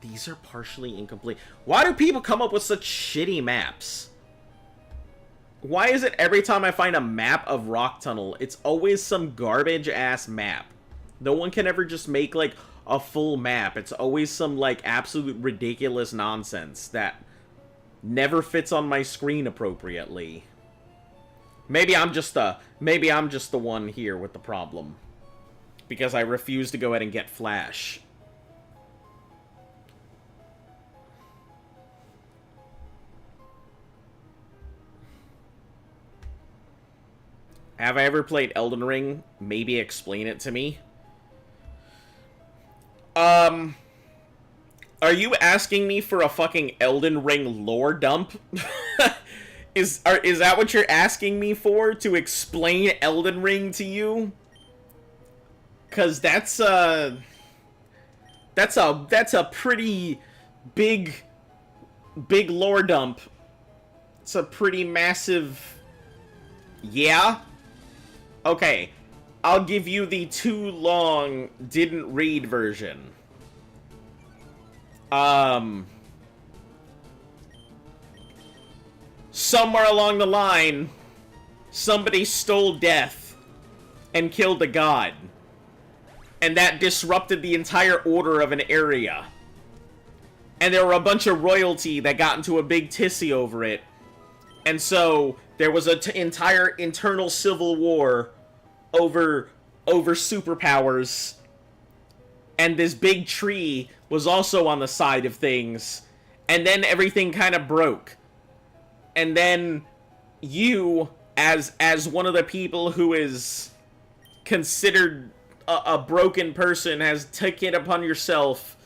These are partially incomplete. Why do people come up with such shitty maps? Why is it every time I find a map of Rock Tunnel, it's always some garbage-ass map? No one can ever just make, like, a full map. It's always some, like, absolute ridiculous nonsense that never fits on my screen appropriately. Maybe I'm just the one here with the problem. Because I refuse to go ahead and get Flash. Have I ever played Elden Ring? Maybe explain it to me. Are you asking me for a fucking Elden Ring lore dump? Is that what you're asking me for? To explain Elden Ring to you? 'Cause that's a pretty big lore dump. It's a pretty massive... Yeah? Okay, I'll give you the too long, didn't read version. Somewhere along the line, somebody stole death and killed a god. And that disrupted the entire order of an area. And there were a bunch of royalty that got into a big tizzy over it. And so, there was an entire internal civil war over superpowers, and this big tree was also on the side of things, and then everything kind of broke. And then you, as one of the people who is considered a broken person, has taken it upon yourself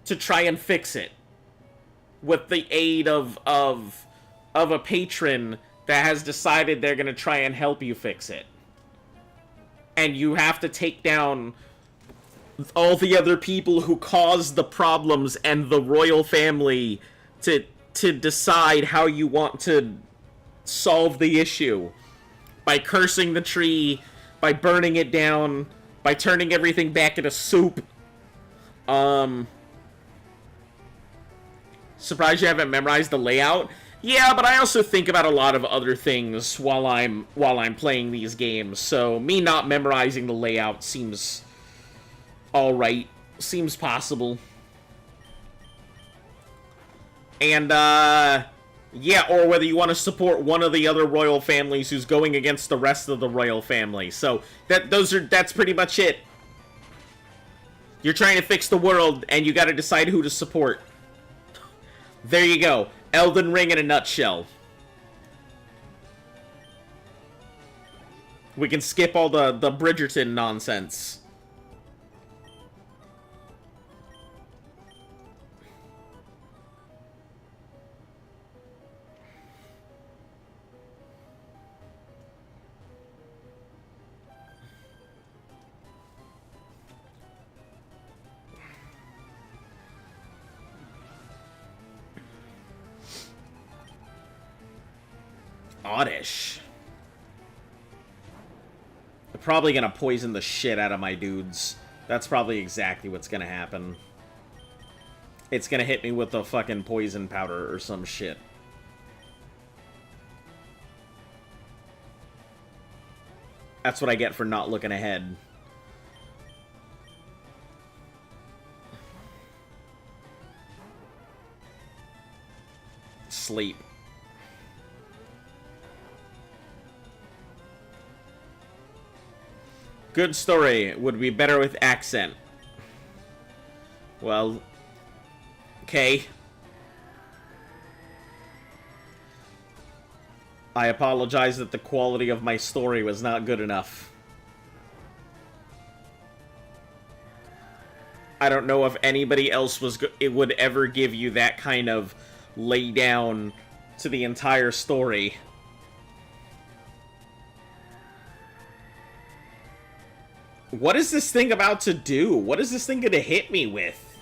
to try and fix it with the aid of a patron that has decided they're gonna try and help you fix it. And you have to take down all the other people who caused the problems and the royal family to decide how you want to solve the issue. By cursing the tree, by burning it down, by turning everything back into soup. Surprised you haven't memorized the layout? Yeah, but I also think about a lot of other things while I'm playing these games, so me not memorizing the layout seems alright. Seems possible. And, Yeah, or whether you want to support one of the other royal families who's going against the rest of the royal family. So that's pretty much it. You're trying to fix the world, and you got to decide who to support. There you go. Elden Ring in a nutshell. We can skip all the Bridgerton nonsense. Oddish. They're probably gonna poison the shit out of my dudes. That's probably exactly what's gonna happen. It's gonna hit me with a fucking poison powder or some shit. That's what I get for not looking ahead. Sleep. Good story. Would be better with accent. Well, okay. I apologize that the quality of my story was not good enough. I don't know if anybody else it would ever give you that kind of lay down to the entire story. What is this thing about to do? What is this thing gonna hit me with?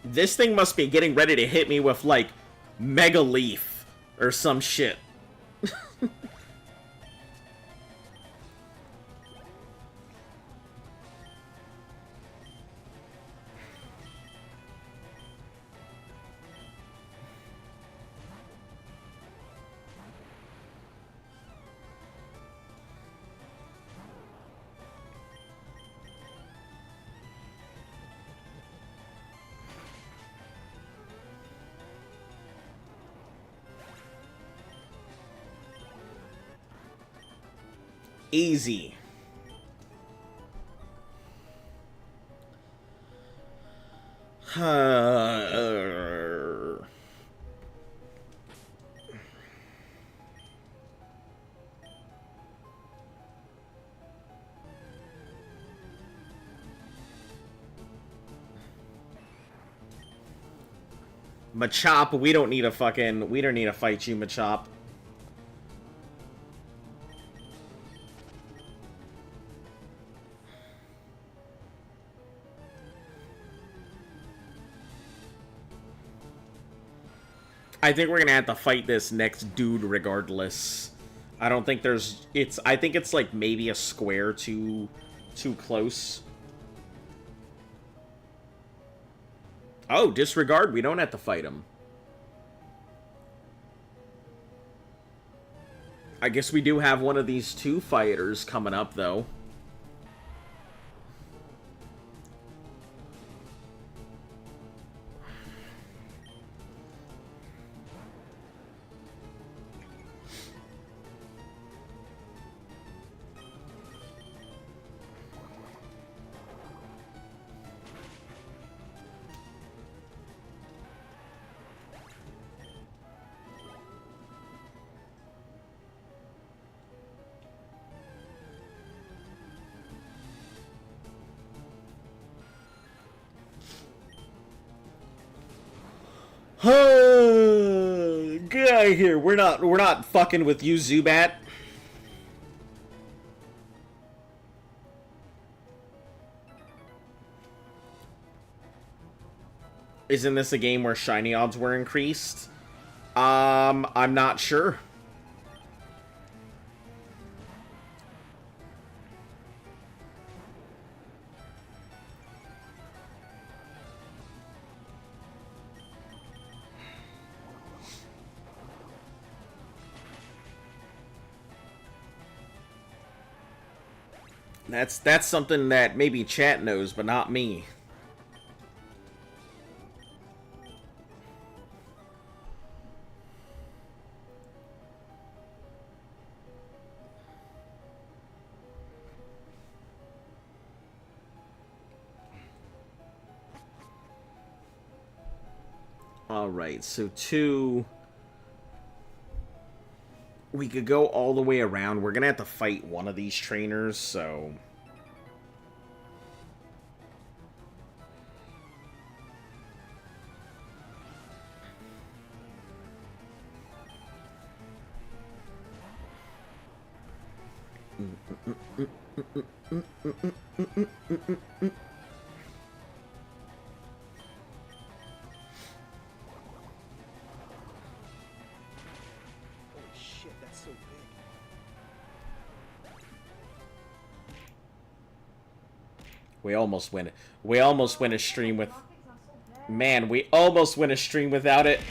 This thing must be getting ready to hit me with, like, Mega Leaf or some shit. Easy. Machop, we don't need to fight you, Machop. I think we're gonna have to fight this next dude regardless. I don't think I think it's like maybe a square too close. Oh, disregard, we don't have to fight him. I guess we do have one of these two fighters coming up, though. Get out of here. We're not fucking with you, Zubat. Isn't this a game where shiny odds were increased? I'm not sure. That's something that maybe chat knows, but not me. Alright, so 2... We could go all the way around. We're gonna have to fight one of these trainers, so... Shit, that's so big. We almost win it. We almost win a stream with... Man, we almost win a stream without it.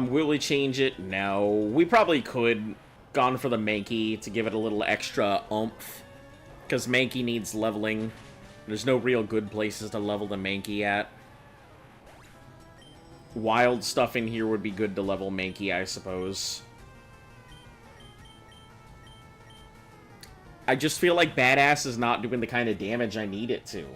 Will we change it? No. We probably could gone for the Mankey to give it a little extra oomph. Because Mankey needs leveling. There's no real good places to level the Mankey at. Wild stuff in here would be good to level Mankey, I suppose. I just feel like Badass is not doing the kind of damage I need it to.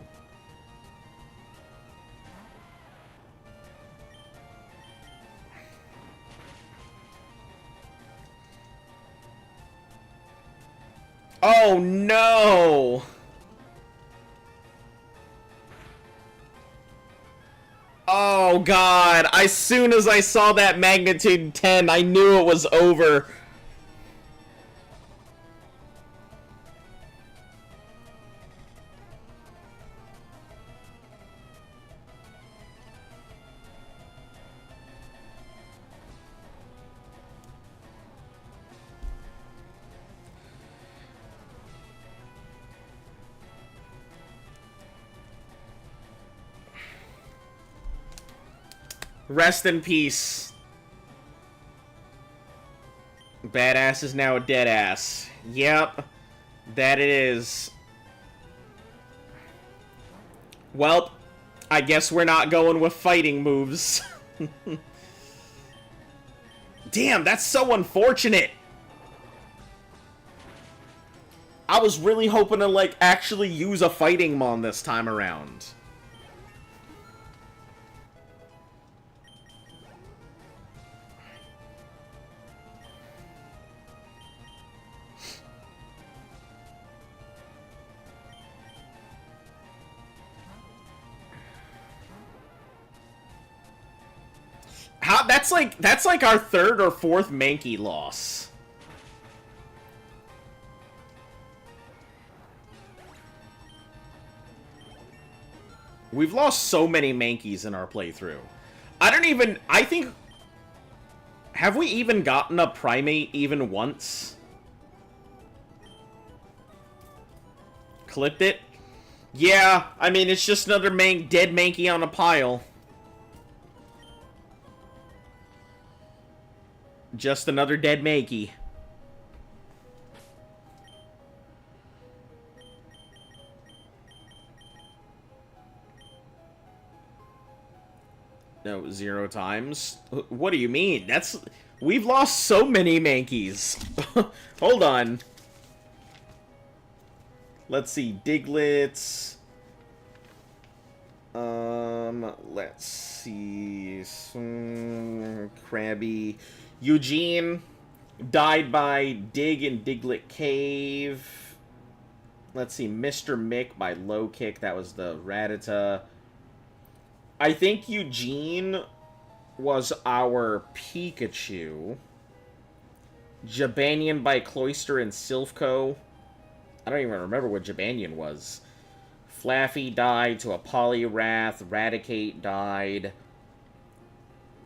Oh, no! Oh, God. As soon as I saw that magnitude 10, I knew it was over. Rest in peace. Badass is now a dead ass. Yep. That it is. Well, I guess we're not going with fighting moves. Damn, that's so unfortunate. I was really hoping to, like, actually use a fighting mon this time around. How, that's like our third or fourth Mankey loss. We've lost so many Mankeys in our playthrough. I think... Have we even gotten a Primate even once? Clipped it? Yeah, I mean, it's just another dead Mankey on a pile. Just another dead Mankey. No, 0 times? What do you mean? We've lost so many Mankeys. Hold on. Let's see. Diglets. Let's see. Krabby. Eugene died by Dig in Diglett Cave. Let's see, Mr. Mick by Low Kick. That was the Rattata. I think Eugene was our Pikachu. Jabanian by Cloyster and Silphco. I don't even remember what Jabanian was. Flaffy died to a Poliwrath. Raticate died.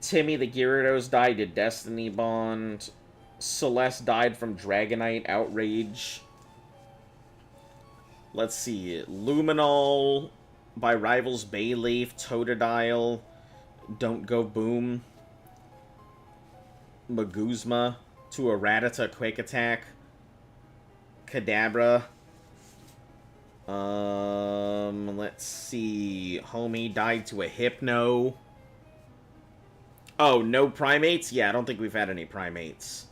Timmy the Gyarados died to Destiny Bond. Celeste died from Dragonite Outrage. Let's see. Luminol by Rivals Bayleaf. Totodile. Don't Go Boom. Maguzma to a Rattata Quick Attack. Kadabra. Let's see. Homie died to a Hypno. Oh, no Primates? Yeah, I don't think we've had any Primates.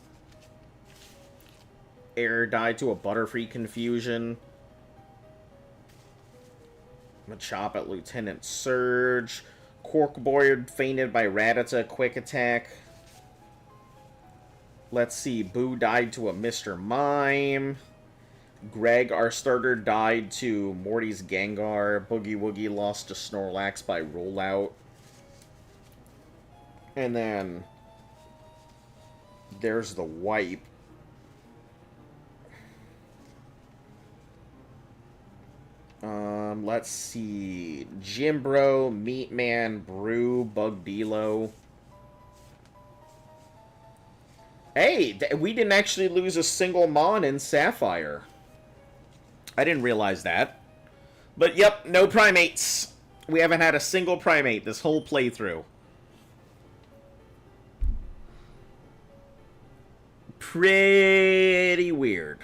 Air died to a Butterfree Confusion. Machop at Lieutenant Surge. Corkboard fainted by Rattata Quick Attack. Let's see. Boo died to a Mr. Mime. Greg, our starter, died to Morty's Gengar. Boogie Woogie lost to Snorlax by Rollout. And then there's the wipe. Let's see. Jimbro, Meatman, Brew, Bugdilo. Hey, we didn't actually lose a single Mon in Sapphire. I didn't realize that. But yep, no Primates. We haven't had a single Primate this whole playthrough. Pretty weird.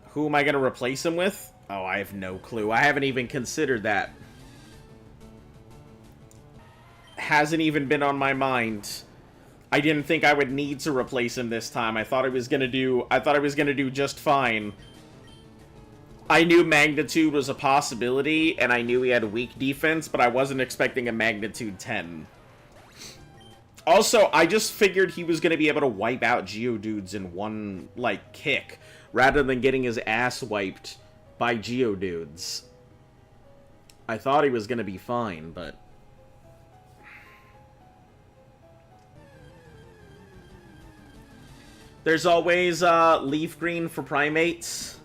Who am I going to replace him with? Oh, I have no clue. I haven't even considered that. Hasn't even been on my mind. I didn't think I would need to replace him this time. I thought I was gonna do just fine. I knew Magnitude was a possibility, and I knew he had weak defense, but I wasn't expecting a Magnitude 10. Also, I just figured he was gonna be able to wipe out Geodudes in one, like, kick, rather than getting his ass wiped by Geodudes. I thought he was gonna be fine, but... There's always Leaf Green for Primates.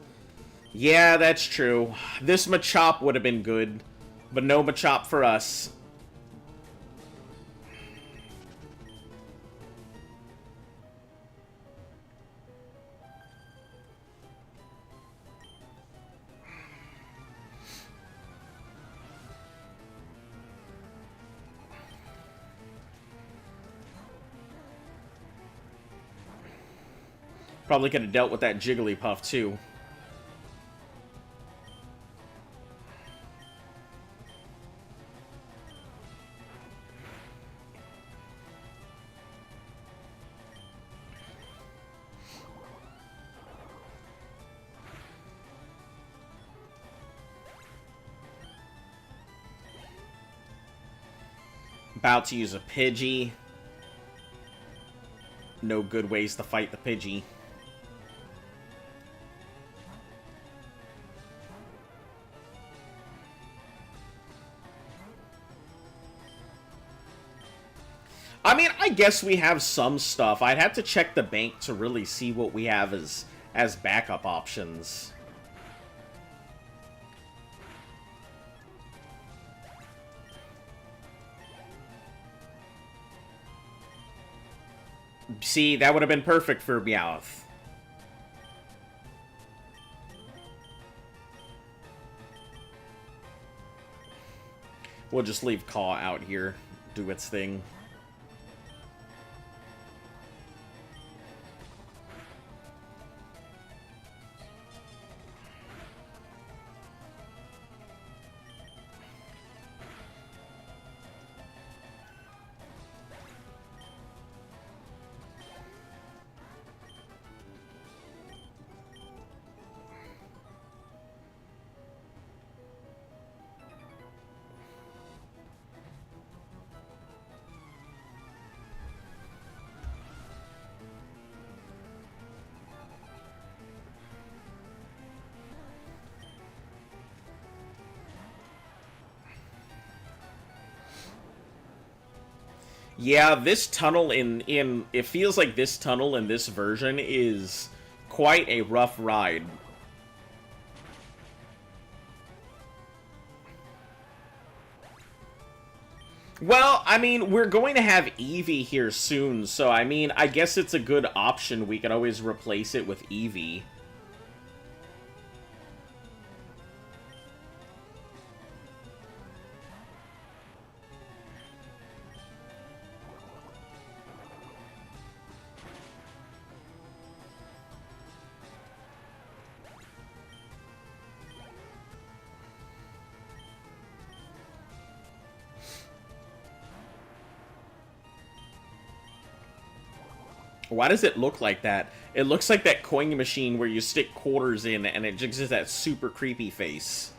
Yeah, that's true. This Machop would have been good, but no Machop for us. Probably could have dealt with that Jigglypuff, too. About to use a Pidgey. No good ways to fight the Pidgey. I mean, I guess we have some stuff. I'd have to check the bank to really see what we have as backup options. See, that would have been perfect for Meowth. We'll just leave Caw out here, do its thing. Yeah, this tunnel it feels like this tunnel in this version is quite a rough ride. Well, I mean, we're going to have Eevee here soon, so I mean, I guess it's a good option. We can always replace it with Eevee. Why does it look like that? It looks like that coin machine where you stick quarters in and it just has that super creepy face.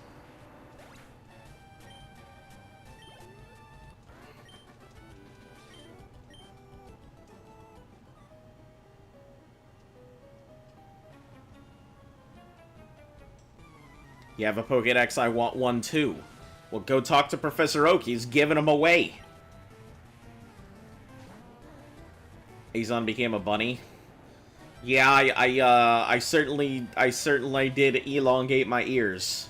You have a Pokédex, I want one too. Well, go talk to Professor Oak, he's giving them away. Azon became a bunny. Yeah, I certainly did elongate my ears.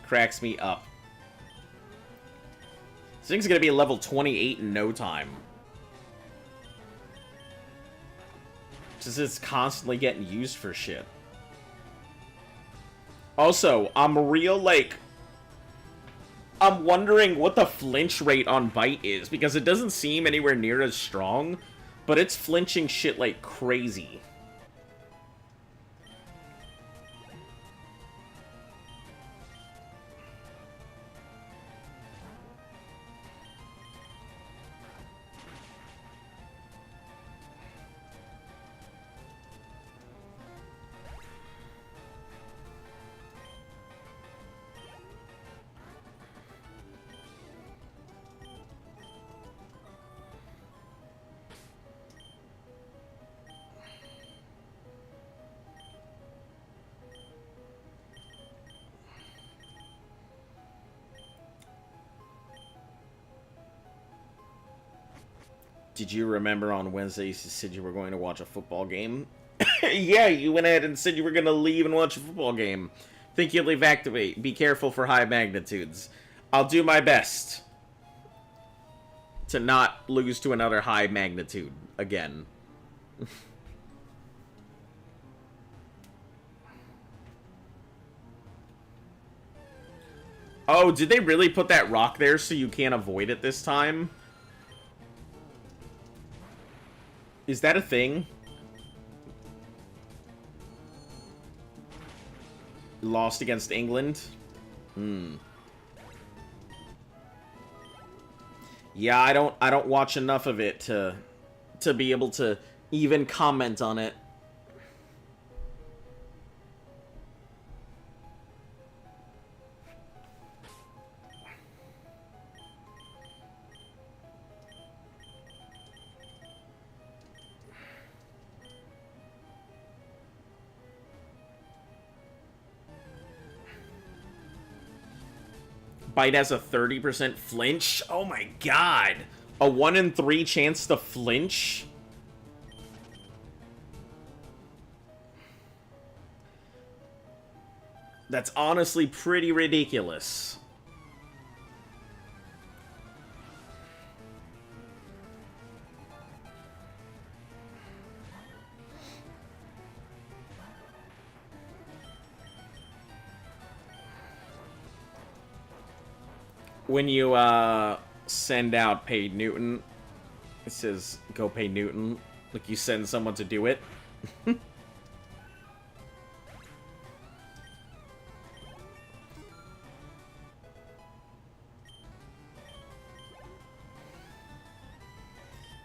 Cracks me up. This thing's gonna be level 28 in no time. Just it's constantly getting used for shit. Also, I'm wondering what the flinch rate on Bite is, because it doesn't seem anywhere near as strong, but it's flinching shit like crazy. Did you remember on Wednesday you said you were going to watch a football game? Yeah, you went ahead and said you were going to leave and watch a football game. Think you'll evacuate. Be careful for high magnitudes. I'll do my best to not lose to another high magnitude again. Oh, did they really put that rock there so you can't avoid it this time? Is that a thing? Lost against England? Yeah, I don't watch enough of it to be able to even comment on it. Bite has a 30% flinch? Oh my god! A 1 in 3 chance to flinch? That's honestly pretty ridiculous. When you send out paid Newton, it says go pay Newton, like you send someone to do it.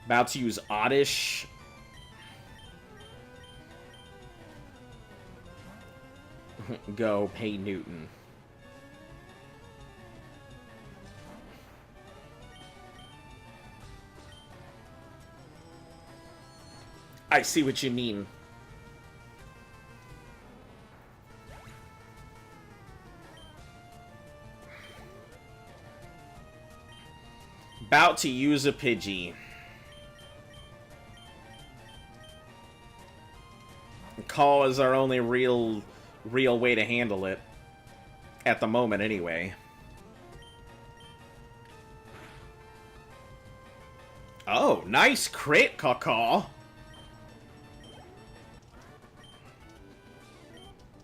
About to use Oddish. Go pay Newton. I see what you mean. About to use a Pidgey. Call is our only real way to handle it. At the moment, anyway. Oh, nice crit, Caw.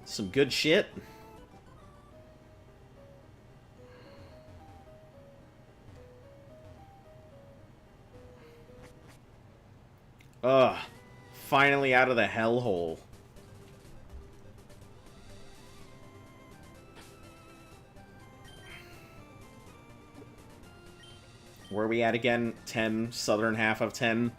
Some good shit. Ugh. Finally out of the hellhole. Where are we at again? 10, southern half of 10.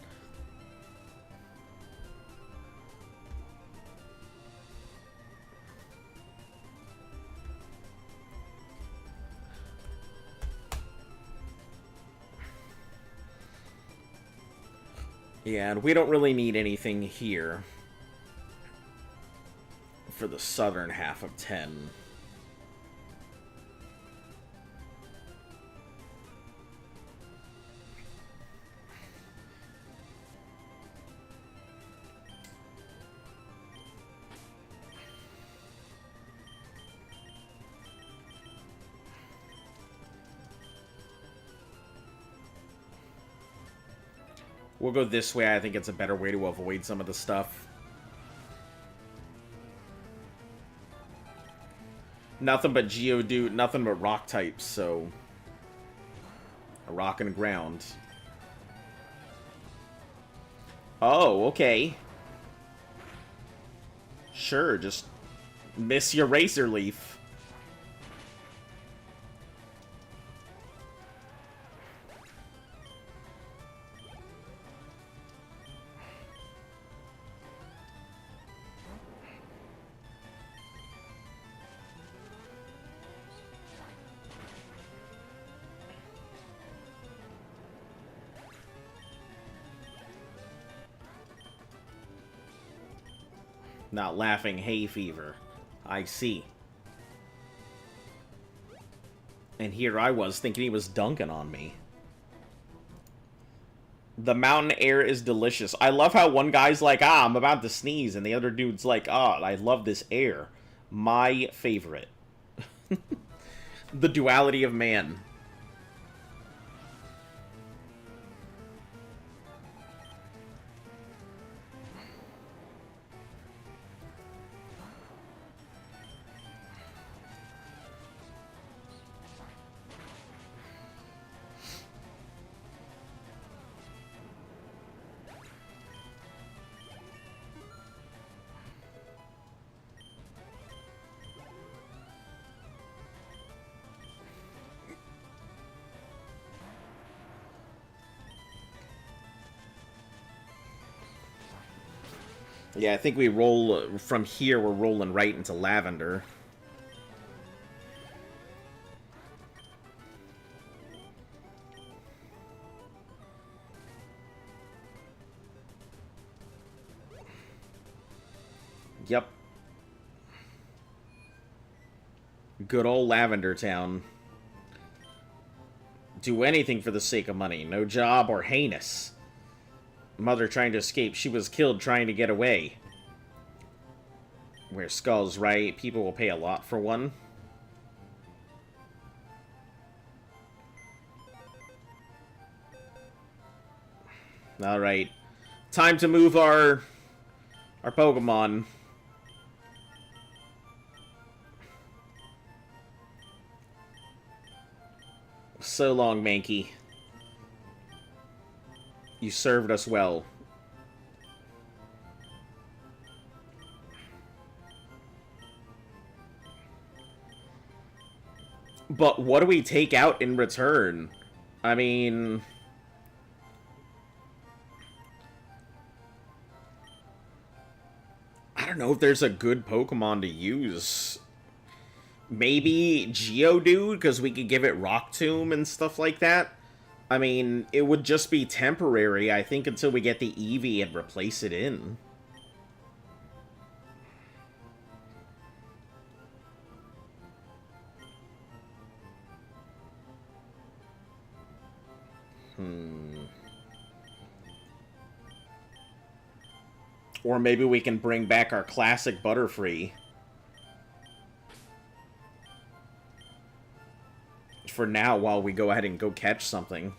Yeah, and we don't really need anything here for the southern half of 10. We'll go this way. I think it's a better way to avoid some of the stuff. Nothing but Geodude, nothing but rock types, so... a rock and ground. Oh, okay. Sure, just miss your Razor Leaf. Not laughing hay fever. I see. And here I was thinking he was dunking on me. The mountain air is delicious. I love how one guy's like, ah, I'm about to sneeze, and the other dude's like, ah, I love this air. My favorite. The duality of man. Yeah, I think we roll from here, we're rolling right into Lavender. Yep. Good old Lavender Town. Do anything for the sake of money. No job or heinous. Mother trying to escape. She was killed trying to get away. Where Skull's right. People will pay a lot for one. Alright. Time to move our Pokemon. So long, Mankey. You served us well. But what do we take out in return? I mean... I don't know if there's a good Pokemon to use. Maybe Geodude, because we could give it Rock Tomb and stuff like that. I mean, it would just be temporary, I think, until we get the Eevee and replace it in. Or maybe we can bring back our classic Butterfree. For now, while we go ahead and go catch something.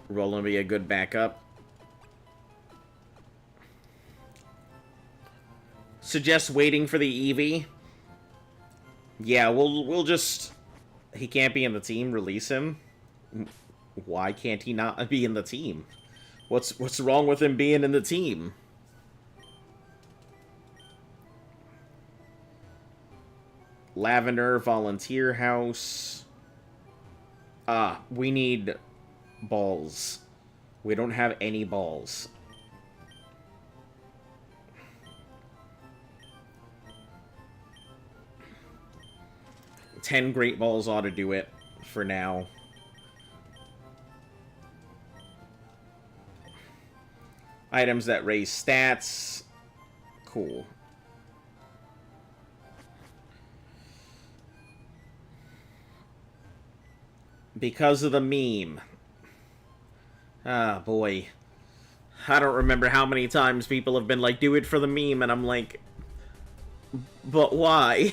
Roland be a good backup. Suggest waiting for the Eevee. Yeah, we'll just... He can't be in the team, release him. Why can't he not be in the team? What's wrong with him being in the team? Lavender, Volunteer House. We need balls. We don't have any balls. Ten Great Balls ought to do it for now. Items that raise stats. Cool. Because of the meme. Ah, boy. I don't remember how many times people have been like, do it for the meme, and I'm like, but why?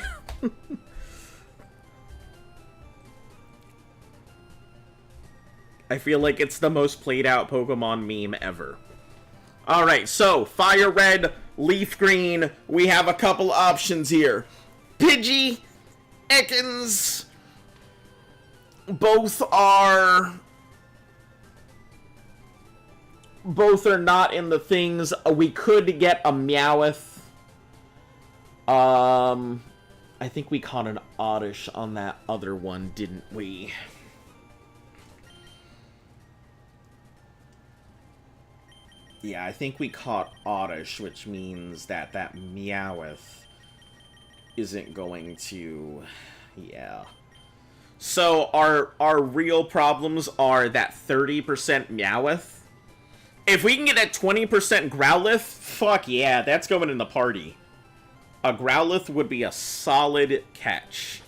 I feel like it's the most played out Pokemon meme ever. Alright, so, FireRed, Leaf Green, we have a couple options here. Pidgey, Ekans, both are not in the things. We could get a Meowth. I think we caught an Oddish on that other one, didn't we? Yeah, I think we caught Oddish, which means that Meowth isn't going to... Yeah. So, our real problems are that 30% Meowth. If we can get that 20% Growlithe, fuck yeah, that's going in the party. A Growlithe would be a solid catch.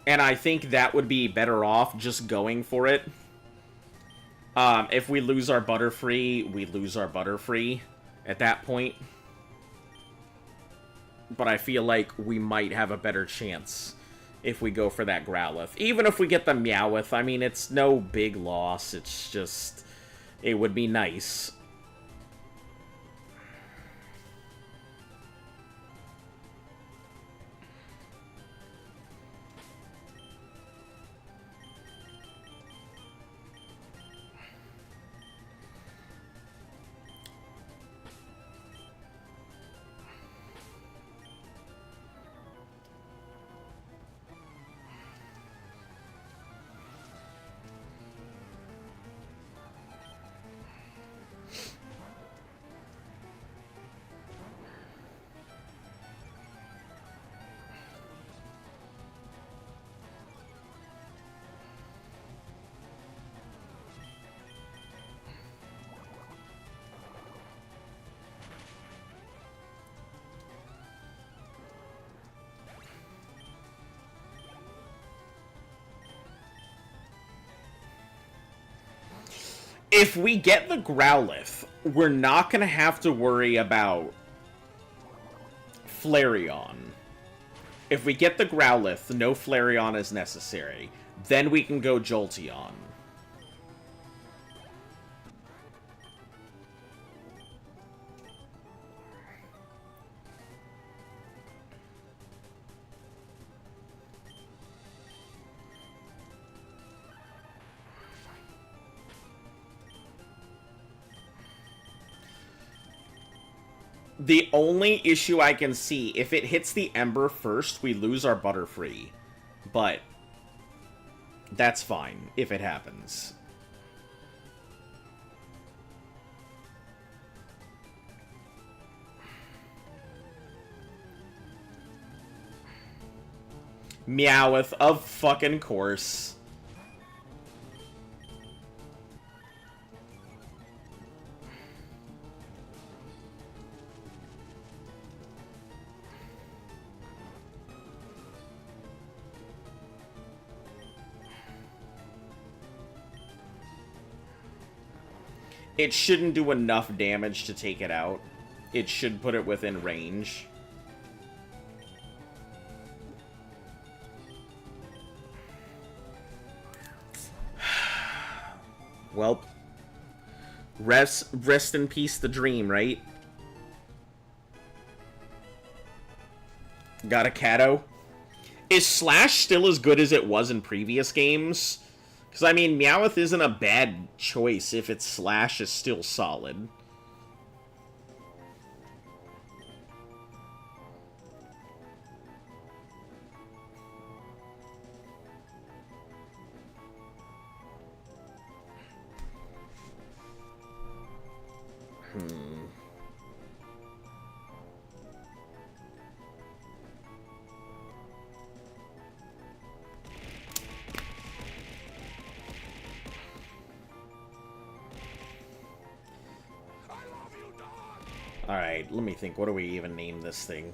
And I think that would be better off just going for it. If we lose our Butterfree, we lose our Butterfree at that point. But I feel like we might have a better chance if we go for that Growlithe. Even if we get the Meowth, I mean, it's no big loss. It's just, it would be nice. If we get the Growlithe, we're not going to have to worry about Flareon. If we get the Growlithe, no Flareon is necessary. Then we can go Jolteon. The only issue I can see, if it hits the Ember first, we lose our Butterfree. But that's fine if it happens. Meowth, of fucking course. It shouldn't do enough damage to take it out. It should put it within range. Well, rest in peace the dream, right? Got a Kato. Is Slash still as good as it was in previous games? Because, I mean, Meowth isn't a bad choice if its Slash is still solid. Alright, let me think. What do we even name this thing?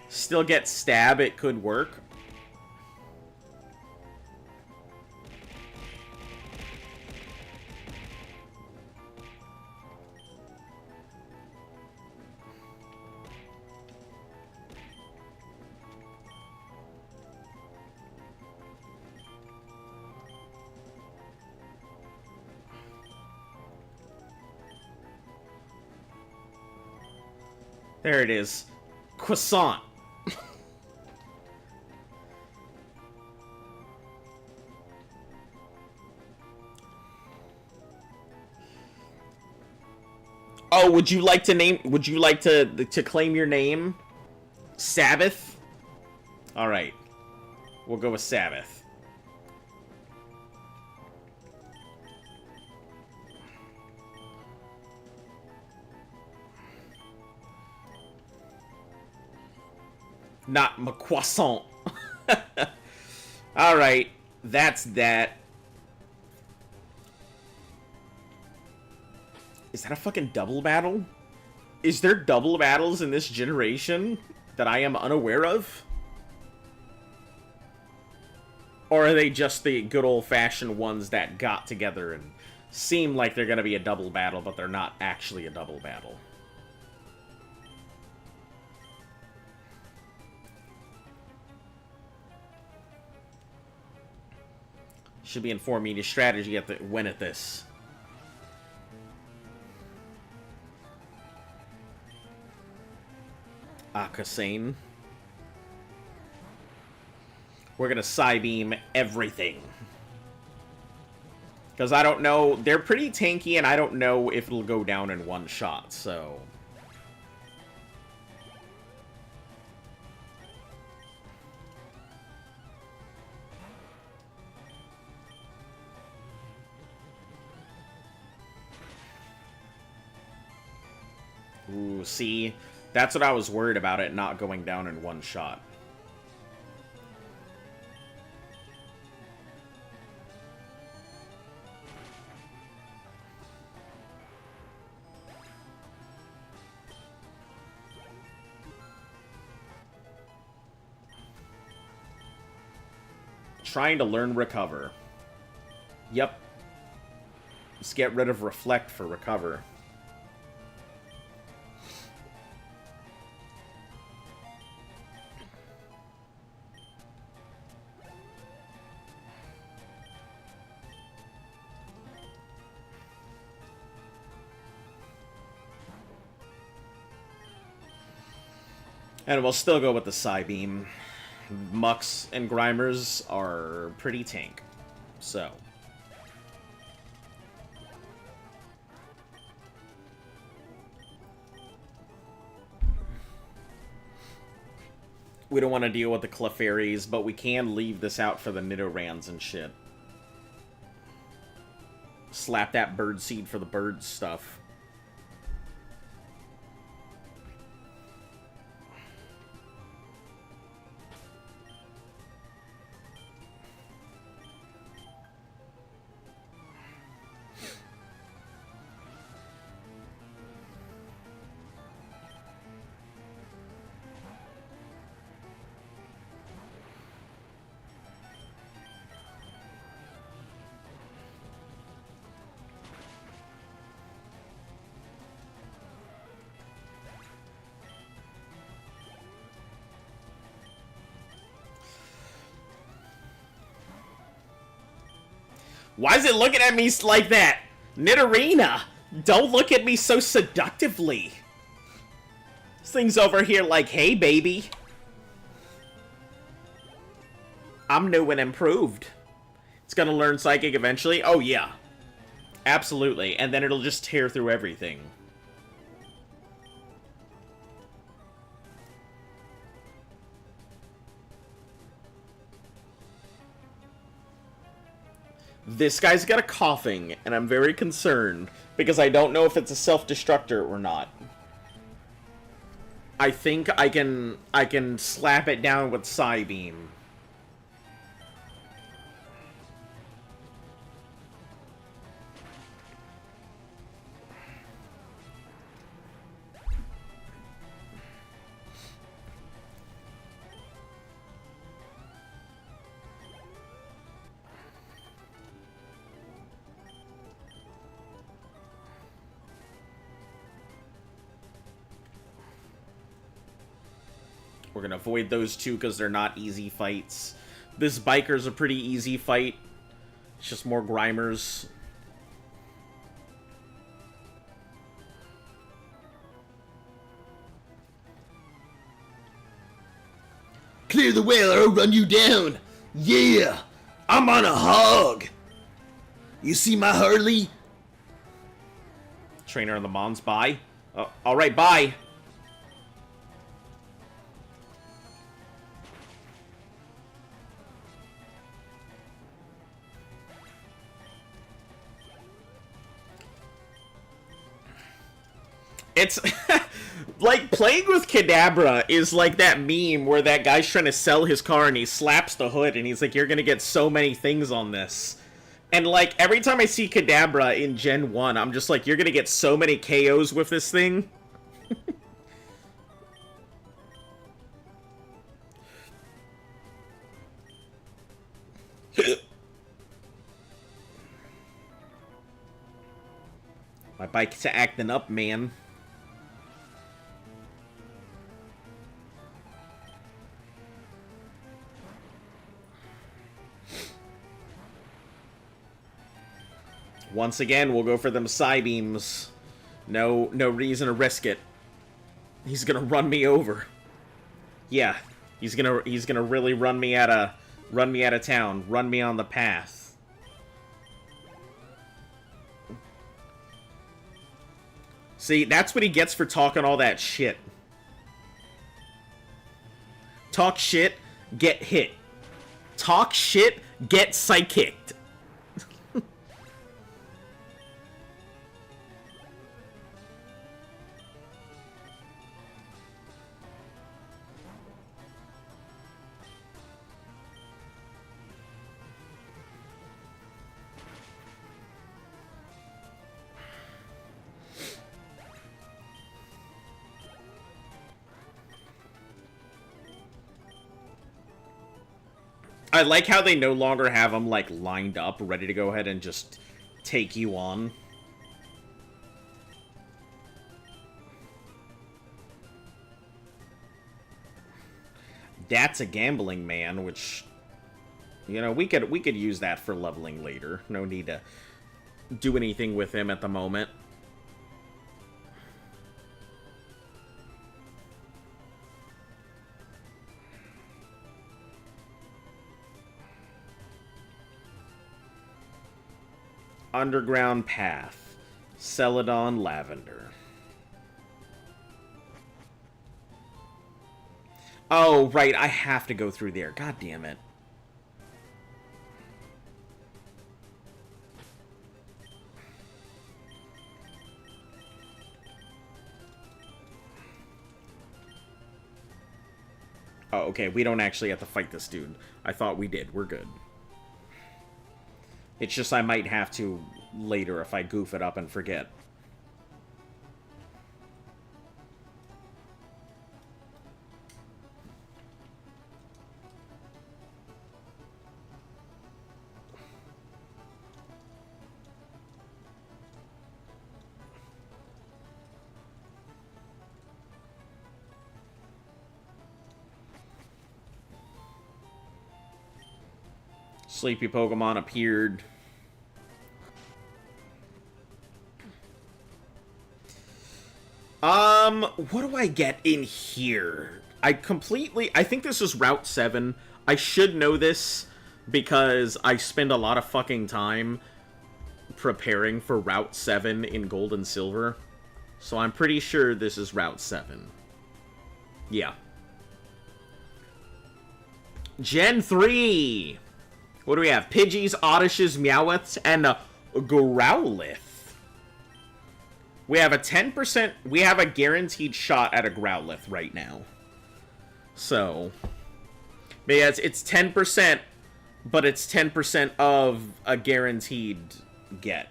Still get Stab, it could work. There it is. Croissant. Oh, would you like to claim your name? Sabbath? All right. We'll go with Sabbath. Not ma croissant. Alright, that's that. Is that a fucking double battle? Is there double battles in this generation that I am unaware of? Or are they just the good old-fashioned ones that got together and seem like they're gonna be a double battle, but they're not actually a double battle? Should be informing your strategy at the win at this. Akasane. We're gonna Psybeam everything. Because I don't know, they're pretty tanky and I don't know if it'll go down in one shot, so... Ooh, see? That's what I was worried about, it not going down in one shot. Trying to learn Recover. Yep. Let's get rid of Reflect for Recover. And we'll still go with the Psybeam. Mucks and Grimers are pretty tank. So. We don't want to deal with the Clefairies, but we can leave this out for the Nidorans and shit. Slap that Birdseed for the bird stuff. Why is it looking at me like that? Nidorina, don't look at me so seductively. This thing's over here like, hey, baby. I'm new and improved. It's gonna learn Psychic eventually. Oh, yeah. Absolutely. And then it'll just tear through everything. This guy's got a coughing, and I'm very concerned, because I don't know if it's a self-destructor or not. I think I can slap it down with Psybeam. We're gonna avoid those two because they're not easy fights. This biker's a pretty easy fight. It's just more Grimers. Clear the way or I'll run you down. Yeah, I'm on a hog. You see my Harley? Trainer on the Mons, bye. Alright, bye. It's like playing with Kadabra is like that meme where that guy's trying to sell his car and he slaps the hood and he's like, you're gonna get so many things on this. And like every time I see Kadabra in Gen 1, I'm just like, you're gonna get so many KOs with this thing. My bike's acting up, man. Once again, we'll go for them Psybeams. No reason to risk it. He's gonna run me over. Yeah, he's gonna really run me out of town. Run me on the path. See, that's what he gets for talking all that shit. Talk shit, get hit. Talk shit, get psychicked. I like how they no longer have them, like, lined up, ready to go ahead and just take you on. That's a gambling man, which, you know, we could use that for leveling later. No need to do anything with him at the moment. Underground Path. Celadon Lavender. Oh, right, I have to go through there. God damn it. Oh, okay, we don't actually have to fight this dude. I thought we did. We're good. It's just I might have to later if I goof it up and forget. Sleepy Pokemon appeared. What do I get in here? I think this is Route 7. I should know this because I spend a lot of fucking time preparing for Route 7 in Gold and Silver. So I'm pretty sure this is Route 7. Yeah. Gen 3! What do we have? Pidgeys, Oddishes, Meowths, and a Growlithe. We have a 10%... We have a guaranteed shot at a Growlithe right now. So... But yeah, it's 10%, but it's 10% of a guaranteed get.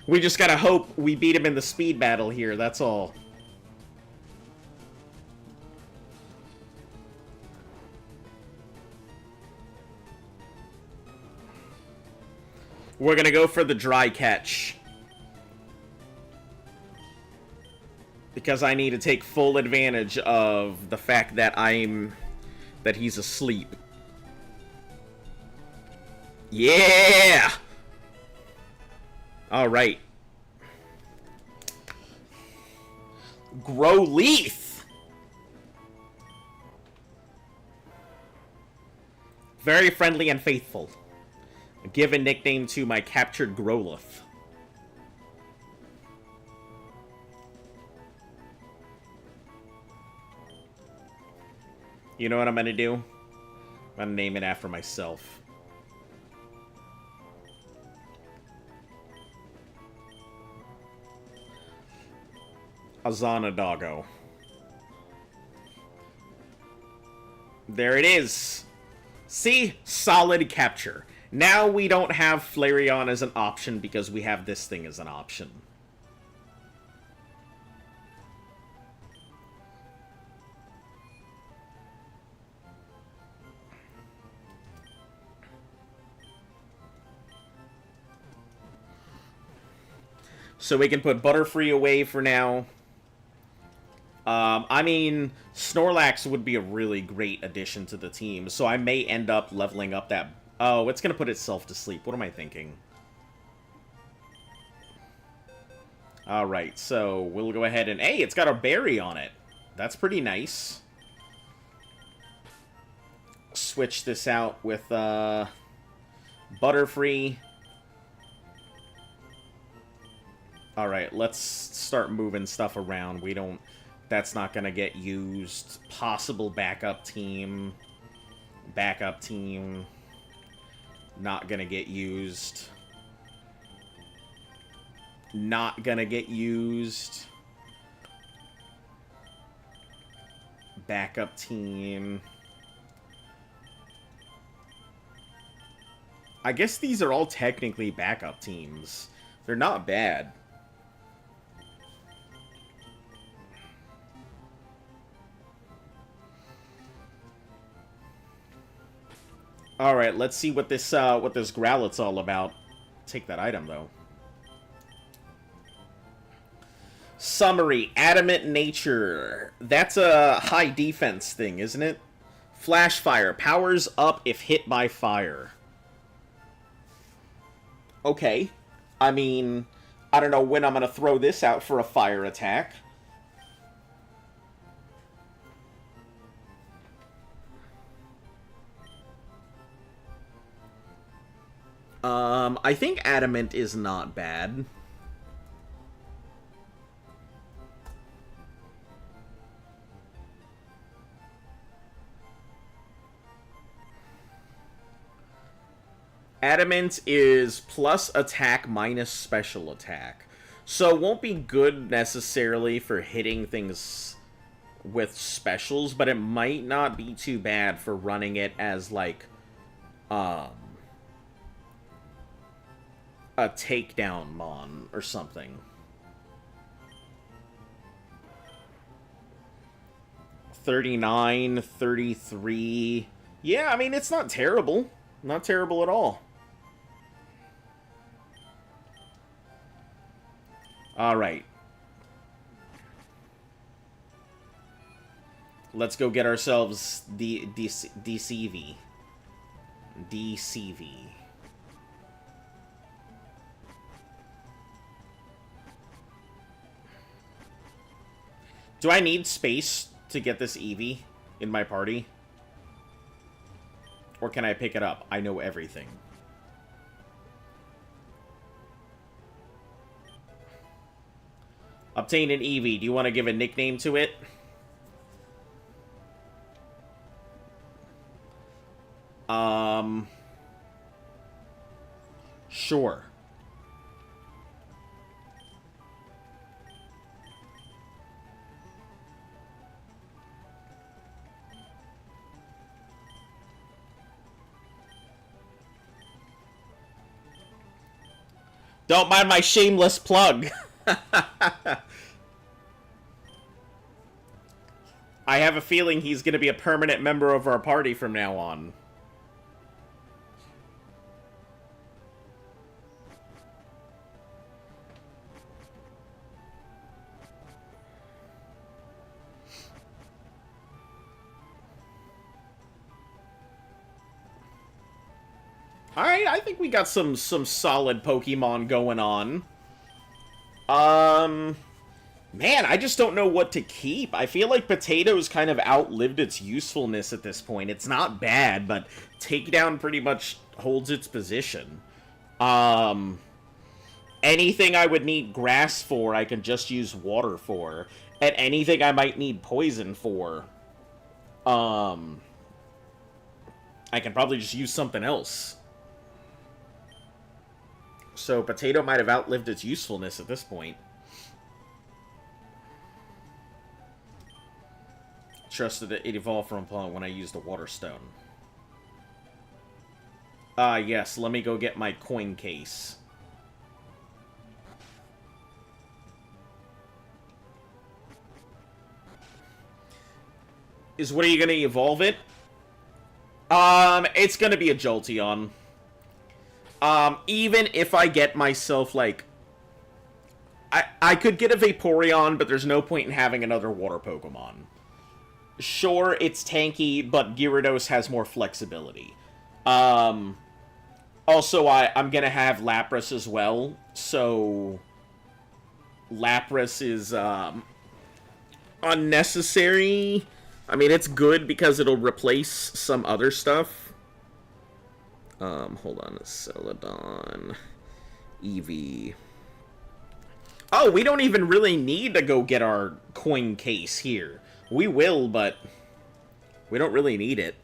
We just gotta hope we beat him in the speed battle here, that's all. We're gonna go for the dry catch. Because I need to take full advantage of the fact that that he's asleep. Yeah! Alright. Growlithe! Very friendly and faithful. Give a nickname to my captured Growlithe. You know what I'm gonna do? I'm gonna name it after myself. Azanadago. There it is. See? Solid capture. Now we don't have Flareon as an option because we have this thing as an option. So we can put Butterfree away for now. I mean, Snorlax would be a really great addition to the team, so I may end up leveling up that... Oh, it's going to put itself to sleep. What am I thinking? Alright, so we'll go ahead and... Hey, it's got a berry on it. That's pretty nice. Switch this out with Butterfree. Alright, let's start moving stuff around. We don't... That's not gonna get used. Possible backup team. Backup team. Not gonna get used. Not gonna get used. Backup team. I guess these are all technically backup teams. They're not bad. Alright, let's see what this Growlithe's all about. Take that item, though. Summary. Adamant Nature. That's a high defense thing, isn't it? Flash Fire. Powers up if hit by fire. Okay. I mean, I don't know when I'm gonna throw this out for a fire attack. I think Adamant is not bad. Adamant is plus attack minus special attack. So it won't be good necessarily for hitting things with specials, but it might not be too bad for running it as, like, a takedown mon or something. 39, 33. Yeah, I mean, it's not terrible. Not terrible at all. Alright. Let's go get ourselves the DCV. DCV. Do I need space to get this Eevee in my party? Or can I pick it up? I know everything. Obtain an Eevee. Do you want to give a nickname to it? Sure. Don't mind my shameless plug. I have a feeling he's going to be a permanent member of our party from now on. Alright, I think we got some solid Pokemon going on. Man, I just don't know what to keep. I feel like Potato's kind of outlived its usefulness at this point. It's not bad, but Takedown pretty much holds its position. Anything I would need Grass for, I can just use Water for. And anything I might need Poison for, I can probably just use something else. So Potato might have outlived its usefulness at this point. Trusted that it evolved from a plant when I used the Water Stone. Yes, let me go get my coin case. What are you gonna evolve it? It's gonna be a Jolteon. Even if I get myself, like... I could get a Vaporeon, but there's no point in having another water Pokemon. Sure, it's tanky, but Gyarados has more flexibility. Also, I'm gonna have Lapras as well, so... Lapras is, unnecessary. I mean, it's good because it'll replace some other stuff. Hold on, Celadon, Eevee. Oh, we don't even really need to go get our coin case here. We will, but we don't really need it.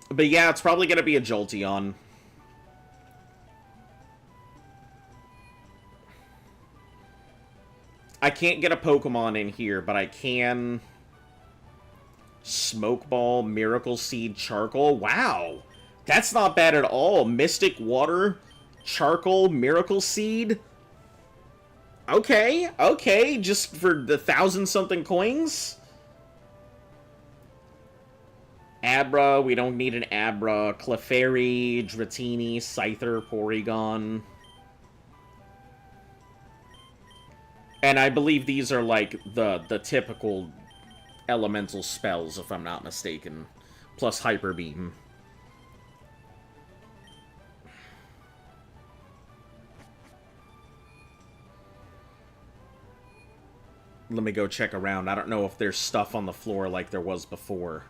But yeah, it's probably gonna be a Jolteon. I can't get a Pokemon in here, but I can... Smoke Ball, Miracle Seed, Charcoal. Wow! That's not bad at all. Mystic Water, Charcoal, Miracle Seed. Okay, okay, just for the 1,000-something coins? Abra, we don't need an Abra. Clefairy, Dratini, Scyther, Porygon... And I believe these are, like, the typical elemental spells, if I'm not mistaken. Plus Hyper Beam. Let me go check around. I don't know if there's stuff on the floor like there was before.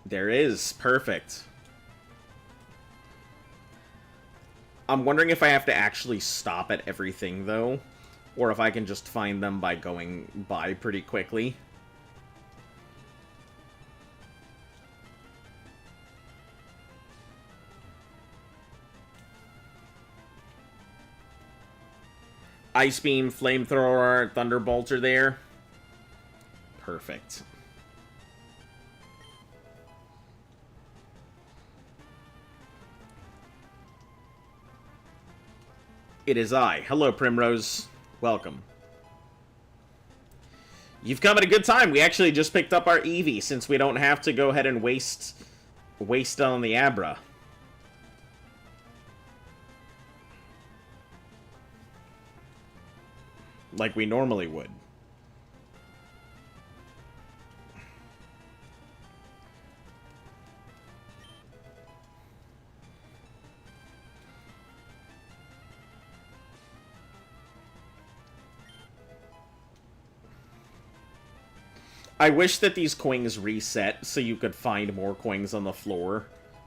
There is. Perfect. I'm wondering if I have to actually stop at everything, though. Or if I can just find them by going by pretty quickly. Ice Beam, Flamethrower, Thunderbolt are there. Perfect. It is I. Hello, Primrose. Welcome. You've come at a good time. We actually just picked up our Eevee since we don't have to go ahead and waste on the Abra. Like we normally would. I wish that these coins reset so you could find more coins on the floor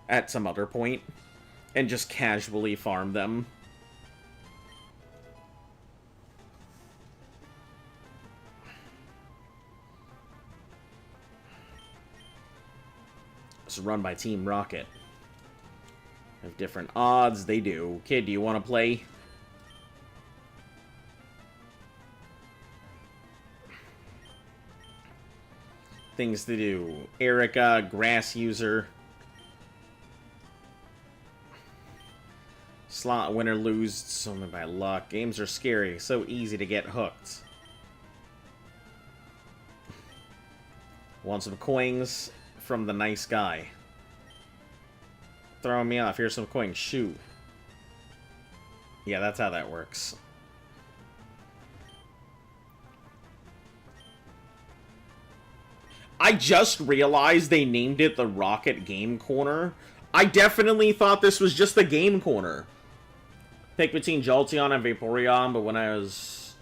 at some other point and just casually farm them. It's run by Team Rocket. Have different odds, they do. Kid, do you want to play? Things to do. Erica, grass user. Slot winner lose something by luck. Games are scary. So easy to get hooked. Want some coins from the nice guy. Throwing me off. Here's some coins. Shoot. Yeah, that's how that works. I just realized they named it the Rocket Game Corner. I definitely thought this was just the Game Corner. Pick between Jolteon and Vaporeon, but when I was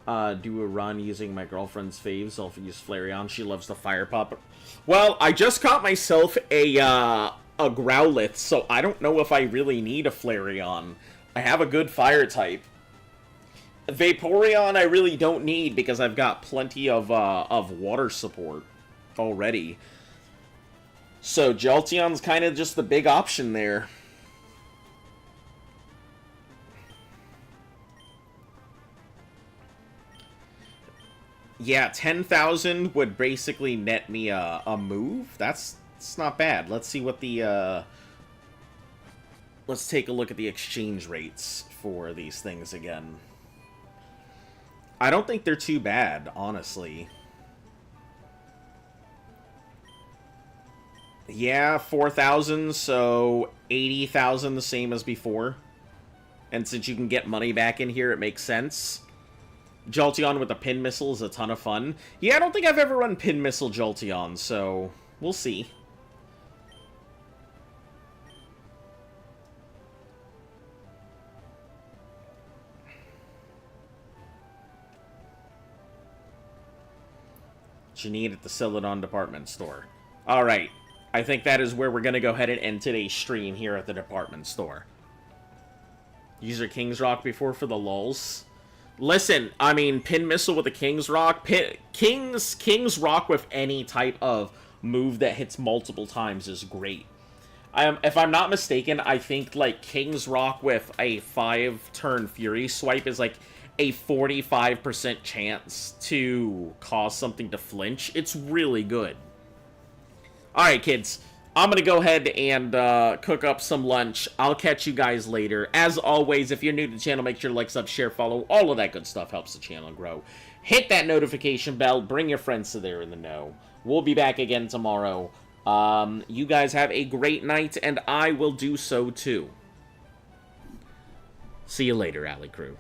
do a run using my girlfriend's faves, I'll use Flareon. She loves the Fire Pop. Well, I just caught myself a Growlithe, so I don't know if I really need a Flareon. I have a good Fire type. Vaporeon I really don't need because I've got plenty of water support already. So Jolteon's kind of just the big option there. Yeah, 10,000 would basically net me a move. That's not bad. Let's see what the let's take a look at the exchange rates for these things again. I don't think they're too bad, honestly. Yeah, 4,000, so 80,000, the same as before. And since you can get money back in here, it makes sense. Jolteon with a Pin Missile is a ton of fun. Yeah, I don't think I've ever run Pin Missile Jolteon, so we'll see. What you need at the Celadon department store. Alright. I think that is where we're going to go ahead and end today's stream here at the department store. Use your King's Rock before for the lulz. Listen, I mean, Pin Missile with a King's Rock. King's Rock with any type of move that hits multiple times is great. If I'm not mistaken, I think, like, King's Rock with a 5-turn Fury Swipe is, like, a 45% chance to cause something to flinch. It's really good. Alright, kids. I'm gonna go ahead and cook up some lunch. I'll catch you guys later. As always, if you're new to the channel, make sure to like, sub, share, follow. All of that good stuff helps the channel grow. Hit that notification bell. Bring your friends so they're in the know. We'll be back again tomorrow. You guys have a great night, and I will do so too. See you later, Alley Crew.